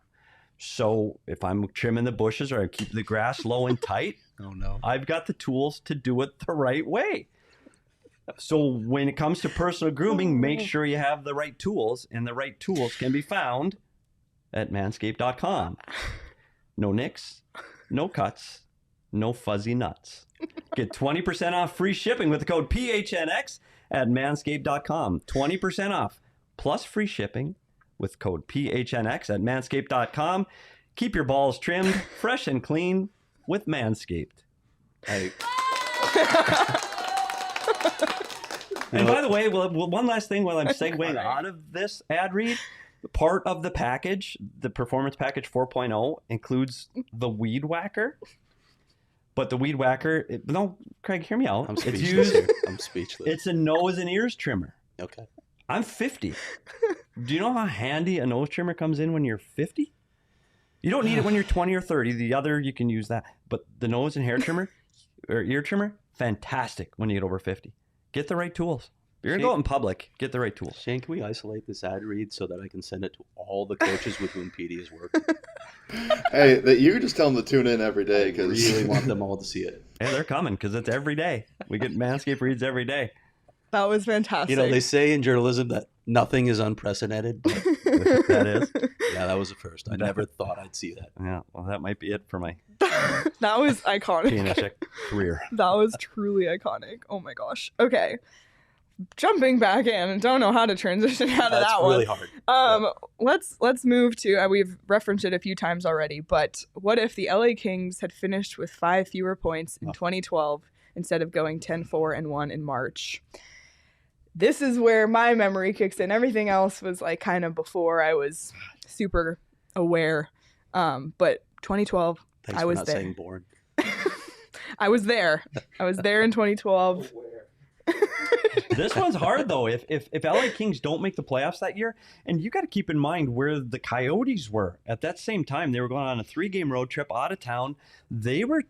So if I'm trimming the bushes or I keep the grass low and tight, oh no, I've got the tools to do it the right way. So when it comes to personal grooming, make sure you have the right tools, and the right tools can be found at manscaped.com. No nicks, no cuts, no fuzzy nuts. Get 20% off free shipping with the code PHNX at manscaped.com. 20% off plus free shipping with code PHNX at manscaped.com. Keep your balls trimmed, fresh and clean with Manscaped. And by the way, one last thing while I'm segueing out of this ad read, part of the package, the Performance Package 4.0, includes the Weed Whacker. But the Weed Whacker, no, Craig, hear me out. I'm speechless here. I'm speechless. It's a nose and ears trimmer. Okay. I'm 50. Do you know how handy a nose trimmer comes in when you're 50? You don't need it when you're 20 or 30. The other, you can use that. But the nose and hair trimmer, or ear trimmer, fantastic when you get over 50. Get the right tools. If you're going to go out in public, get the right tools. Shane, can we isolate this ad read so that I can send it to all the coaches with whom Petey is working? Hey, you just tell them to tune in every day. I really want them all to see it. Hey, they're coming because it's every day. We get Manscaped reads every day. That was fantastic. They say in journalism that nothing is unprecedented. But that is. Yeah, that was a first. I never thought I'd see that. Yeah, well, that might be it for my that was iconic. PHNX career. That was truly iconic. Oh my gosh. Okay. Jumping back in, don't know how to transition out of that one. That's really hard. Let's move to. We've referenced it a few times already, but what if the LA Kings had finished with 5 fewer points in 2012 instead of going 10-4-1 in March? This is where my memory kicks in. Everything else was like kind of before I was super aware. But 2012, Thanks I was for not there. saying born. I was there. I was there in 2012. This one's hard though. If LA Kings don't make the playoffs that year, and you got to keep in mind where the Coyotes were at that same time. They were going on a 3-game road trip out of town. They were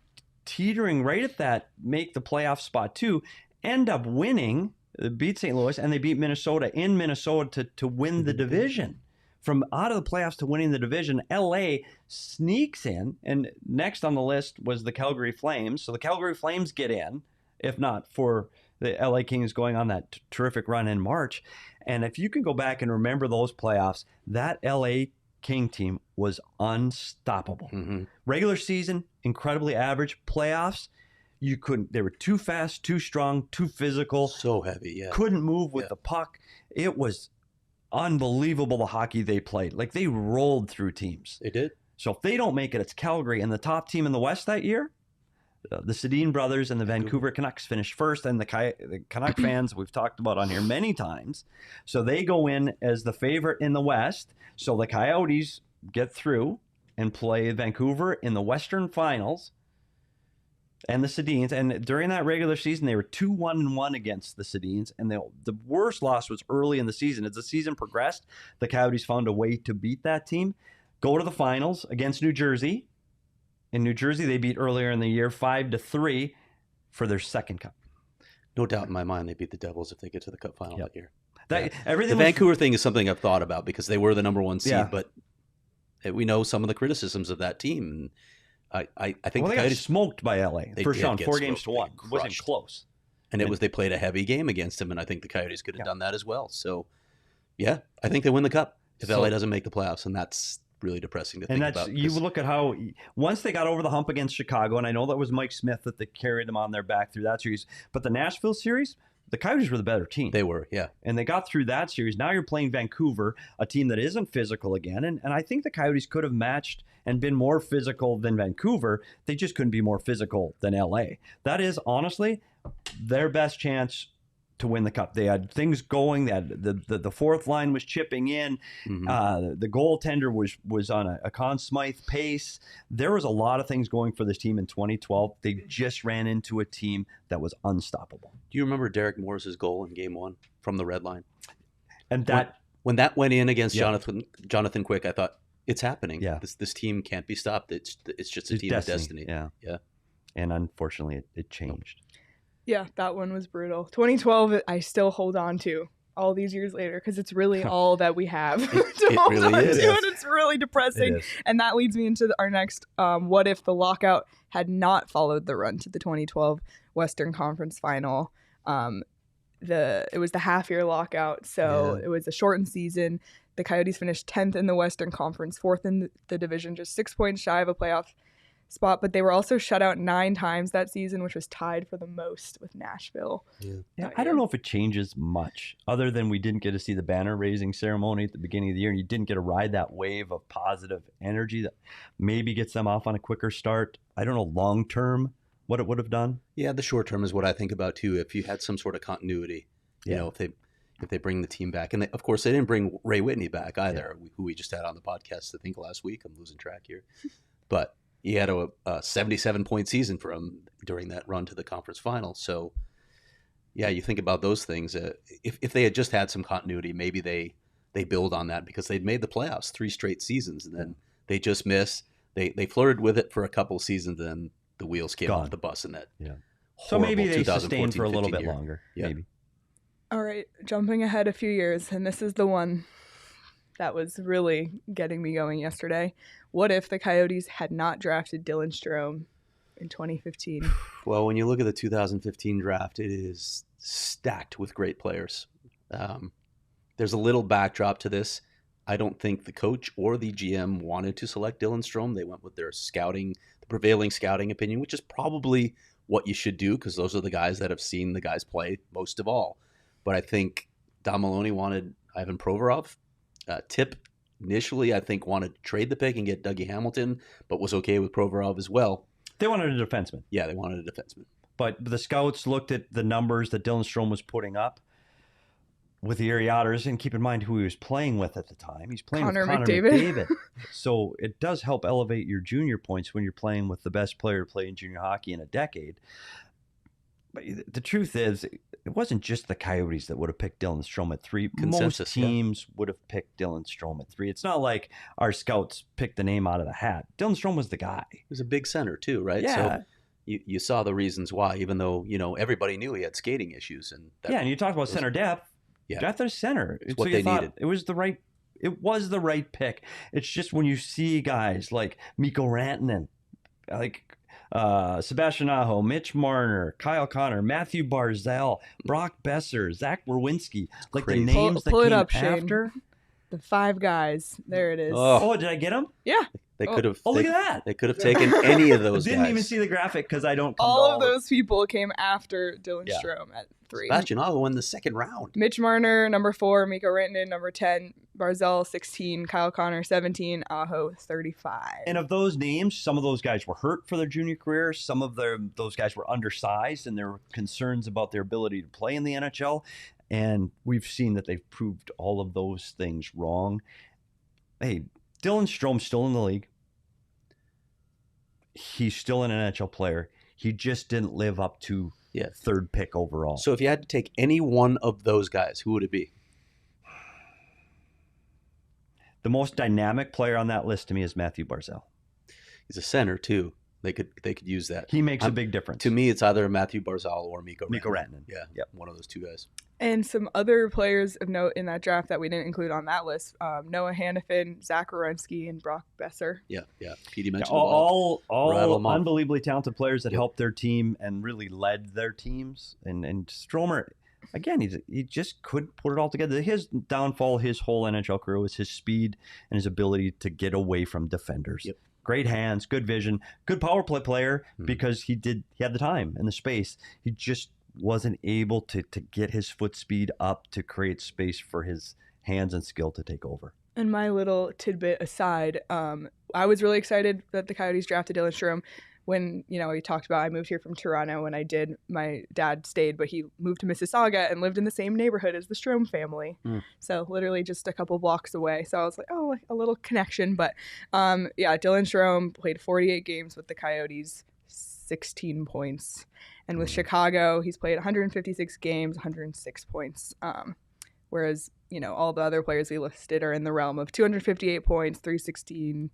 teetering right at that make the playoff spot too. End up winning, beat St. Louis, and they beat Minnesota in Minnesota to win the division. From out of the playoffs to winning the division, LA sneaks in, and next on the list was the Calgary Flames. So the Calgary Flames get in, if not for the LA Kings going on that terrific run in March. And if you can go back and remember those playoffs, that LA King team was unstoppable. Mm-hmm. Regular season, incredibly average. Playoffs, you couldn't. They were too fast, too strong, too physical. So heavy, yeah. Couldn't move with the puck. It was unbelievable the hockey they played. Like, they rolled through teams. They did. So if they don't make it, it's Calgary. And the top team in the West that year, the Sedin brothers and the Vancouver Canucks finished first. And the Canuck fans, we've talked about on here many times. So they go in as the favorite in the West. So the Coyotes get through and play Vancouver in the Western Finals and the Sedins. And during that regular season, they were 2-1-1 against the Sedins. And the worst loss was early in the season. As the season progressed, the Coyotes found a way to beat that team. Go to the finals against New Jersey. In New Jersey, they beat earlier in the year 5-3 for their second cup. No doubt in my mind they beat the Devils if they get to the cup final that year. The Vancouver thing is something I've thought about because they were the number one seed, but we know some of the criticisms of that team. I think they got smoked by LA. First round, 4-1. It wasn't close. And they played a heavy game against them, and I think the Coyotes could have done that as well. So, yeah, I think they win the cup if LA doesn't make the playoffs, and that's really depressing to think about. You look at how once they got over the hump against Chicago, and I know that was Mike Smith that they carried them on their back through that series, but the Nashville series, the Coyotes were the better team. They were, yeah. And they got through that series. Now you're playing Vancouver, a team that isn't physical again, and I think the Coyotes could have matched and been more physical than Vancouver. They just couldn't be more physical than LA. That is, honestly, their best chance to win the cup. They had things going. They had the fourth line was chipping in. Mm-hmm. The goaltender was on a Conn Smythe pace. There was a lot of things going for this team in 2012. They just ran into a team that was unstoppable. Do you remember Derek Morris's goal in Game 1 from the red line? And when that went in against Jonathan Quick, I thought, it's happening. Yeah. This team can't be stopped. It's just a team of destiny. Yeah. And unfortunately, it changed. Yeah, that one was brutal. 2012, I still hold on to all these years later because it's really all that we have to hold really on is. to, and it's really depressing. And that leads me into our next what if the lockout had not followed the run to the 2012 Western Conference Final. It was the half-year lockout, so it was a shortened season. The Coyotes finished 10th in the Western Conference, 4th in the division, just 6 points shy of a playoff spot, but they were also shut out 9 times that season, which was tied for the most with Nashville. Yeah, I don't know if it changes much, other than we didn't get to see the banner raising ceremony at the beginning of the year, and you didn't get to ride that wave of positive energy that maybe gets them off on a quicker start. I don't know long term what it would have done. Yeah, the short term is what I think about too. If you had some sort of continuity, you know, if they bring the team back, and of course they didn't bring Ray Whitney back either, who we just had on the podcast I think last week. I'm losing track here, but he had a 77-point season for him during that run to the conference final. So, yeah, you think about those things. If they had just had some continuity, maybe they build on that because they'd made the playoffs 3 straight seasons, and then they just missed. They flirted with it for a couple seasons, and then the wheels came off the bus in that. So maybe they sustained for a little bit longer. Yeah. Maybe. All right, jumping ahead a few years, and this is the one that was really getting me going yesterday. What if the Coyotes had not drafted Dylan Jerome in 2015? Well, when you look at the 2015 draft, it is stacked with great players. There's a little backdrop to this. I don't think the coach or the GM wanted to select Dylan Strome. They went with their scouting, the prevailing scouting opinion, which is probably what you should do because those are the guys that have seen the guys play most of all. But I think Don Maloney wanted Ivan Provorov. Tip initially, I think, wanted to trade the pick and get Dougie Hamilton, but was okay with Provorov as well. They wanted a defenseman. Yeah, they wanted a defenseman. But the scouts looked at the numbers that Dylan Strome was putting up with the Erie Otters, and keep in mind who he was playing with at the time. He's playing with Connor McDavid. So it does help elevate your junior points when you're playing with the best player to play in junior hockey in a decade. But the truth is, it wasn't just the Coyotes that would have picked Dylan Strome at 3. Most teams would have picked Dylan Strome at 3. It's not like our scouts picked the name out of the hat. Dylan Strome was the guy. He was a big center too, right? Yeah. So you saw the reasons why, even though, everybody knew he had skating issues. And and you talked about center depth. Yeah. Draft a center. It's what they needed. It was the right pick. It's just when you see guys like Mikko Rantanen, like Sebastian Aho, Mitch Marner, Kyle Connor, Matthew Barzal, Brock Besser, Zach Werenski, like Crazy. the names pull that it came up, Shane. after. The 5 guys. There it is. Oh, did I get them? Yeah. They could have. look at that. They could have taken any of those Didn't guys. even see the graphic because I don't come All to of those people came after Dylan Strome at 3. Sebastian Aho won the second round. Mitch Marner, number 4. Mikko Rantanen, number 10. Barzal, 16. Kyle Connor, 17. Aho, 35. And of those names, some of those guys were hurt for their junior career. Some of those guys were undersized, and there were concerns about their ability to play in the NHL. And we've seen that they've proved all of those things wrong. Hey, Dylan Strome's still in the league. He's still an NHL player. He just didn't live up to third pick overall. So if you had to take any one of those guys, who would it be? The most dynamic player on that list to me is Matthew Barzal. He's a center too. They could use that. He makes a big difference. To me, it's either Matthew Barzal or Mikko Rantanen. Yeah, one of those two guys. And some other players of note in that draft that we didn't include on that list: Noah Hannafin, Zach Werenski, and Brock Besser. Yeah. Petey mentioned all unbelievably talented players that helped their team and really led their teams. And Stromer, again, he just couldn't put it all together. His downfall, his whole NHL career, was his speed and his ability to get away from defenders. Yep. Great hands, good vision, good power play player because he had the time and the space. He just wasn't able to get his foot speed up to create space for his hands and skill to take over. And my little tidbit aside, I was really excited that the Coyotes drafted Dylan Strome. When, we talked about I moved here from Toronto when I did, my dad stayed, but he moved to Mississauga and lived in the same neighborhood as the Strome family. So literally just a couple blocks away. So I was like, oh, a little connection. But Dylan Strome played 48 games with the Coyotes, 16 points. And with Chicago, he's played 156 games, 106 points. Whereas, all the other players we listed are in the realm of 258 points, 316,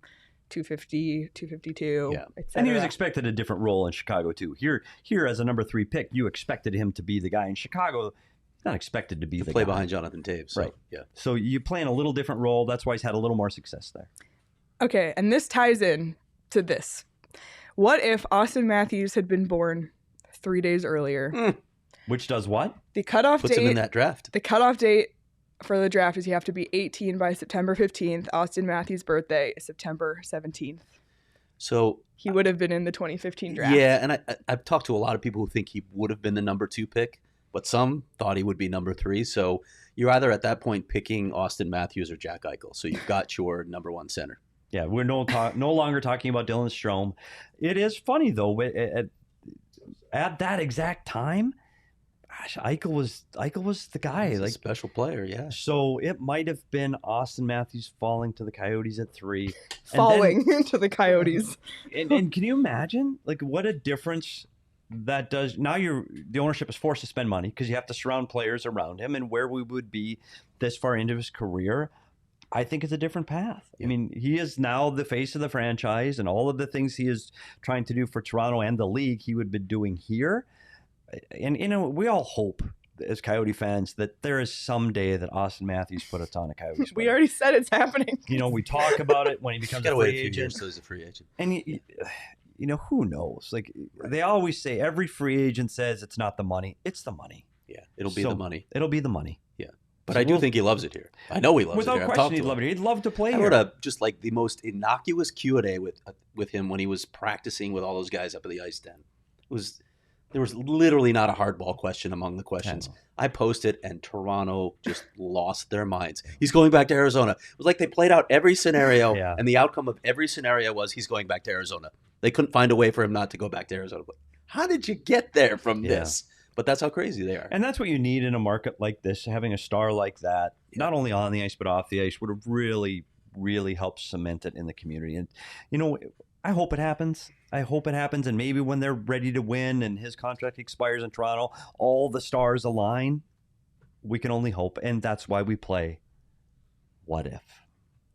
250, 252, and he was expected a different role in Chicago too. Here as a number 3 pick, you expected him to be the guy. In Chicago, he's not expected to be the play guy behind Jonathan Toews. So, right. Yeah. So you play in a little different role. That's why he's had a little more success there. Okay, and this ties in to this. What if Austin Matthews had been born 3 days earlier? Which does what? The cutoff puts him in that draft. The cutoff date for the draft is you have to be 18 by September 15th. Austin Matthews' birthday is September 17th. So he would have been in the 2015 draft. Yeah, and I've talked to a lot of people who think he would have been the number 2 pick, but some thought he would be number 3. So you're either at that point picking Austin Matthews or Jack Eichel. So you've got your number 1 center. Yeah, we're no longer talking about Dylan Strome. It is funny though. At that exact time, gosh, Eichel was the guy. He's a special player, yeah. So it might have been Austin Matthews falling to the Coyotes at 3. Falling to the Coyotes. And can you imagine what a difference that does? Now the ownership is forced to spend money because you have to surround players around him, and where we would be this far into his career, I think it's a different path. Yeah. I mean, he is now the face of the franchise, and all of the things he is trying to do for Toronto and the league, he would be doing here. And, we all hope as Coyote fans that there is someday that Austin Matthews put a ton of Coyotes. We already said it's happening. We talk about it when he becomes a free agent. So he's a free agent. And, who knows? They always say, every free agent says it's not the money. It's the money. Yeah, it'll be the money. It'll be the money. Yeah. But I do think he loves it here. I know he loves it here. Without question, he'd love it. He'd love to play here. I wrote just the most innocuous Q&A with him when he was practicing with all those guys up at the ice den. There was literally not a hardball question among the questions. I posted, and Toronto just lost their minds. He's going back to Arizona. It was like they played out every scenario, and the outcome of every scenario was he's going back to Arizona. They couldn't find a way for him not to go back to Arizona. But how did you get there from this? But that's how crazy they are. And that's what you need in a market like this. Having a star like that, not only on the ice but off the ice, would have really, really helped cement it in the community. And, I hope it happens. And maybe when they're ready to win and his contract expires in Toronto, all the stars align. We can only hope. And that's why we play What If.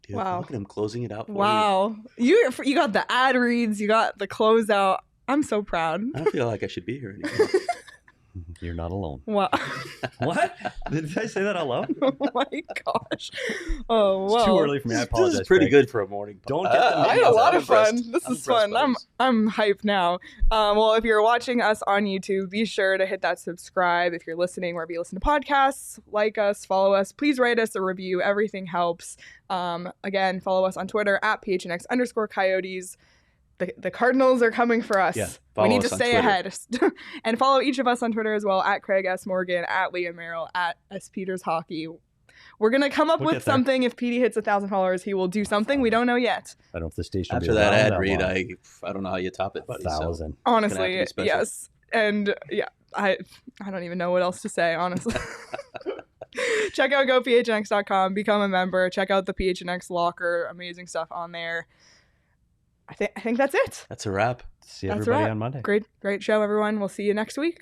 Dude, wow. Look at him closing it out for you. You got the ad reads. You got the closeout. I'm so proud. I don't feel like I should be here anymore. You're not alone. Wow. What? Did I say that out loud? Oh my gosh. Oh, well. It's too early for me. I apologize. This is pretty Craig. good for a morning. Don't get them. I had a lot of fun. impressed. This I'm is fun. impressed by this. I'm hyped now. Well, if you're watching us on YouTube, be sure to hit that subscribe. If you're listening wherever you listen to podcasts, like us, follow us. Please write us a review. Everything helps. Again, follow us on Twitter at PHNX_Coyotes. The Cardinals are coming for us. Yeah, we need to us on stay Twitter. ahead. And follow each of us on Twitter as well, at Craig S. Morgan, at Leah Merrill, at S. Peters Hockey. We're going to come up We'll with something. If Petey hits 1,000 followers, he will do something. We don't know yet. I don't know if the station will After be that around ad read, long. I don't know how you top it, buddy. So. 1,000. Honestly, special. yes. And yeah, I don't even know what else to say, honestly. Check out gophnx.com, become a member, check out the PHNX locker, amazing stuff on there. I think that's it. That's a wrap. See That's everybody a wrap. on Monday. Great show, everyone. We'll see you next week.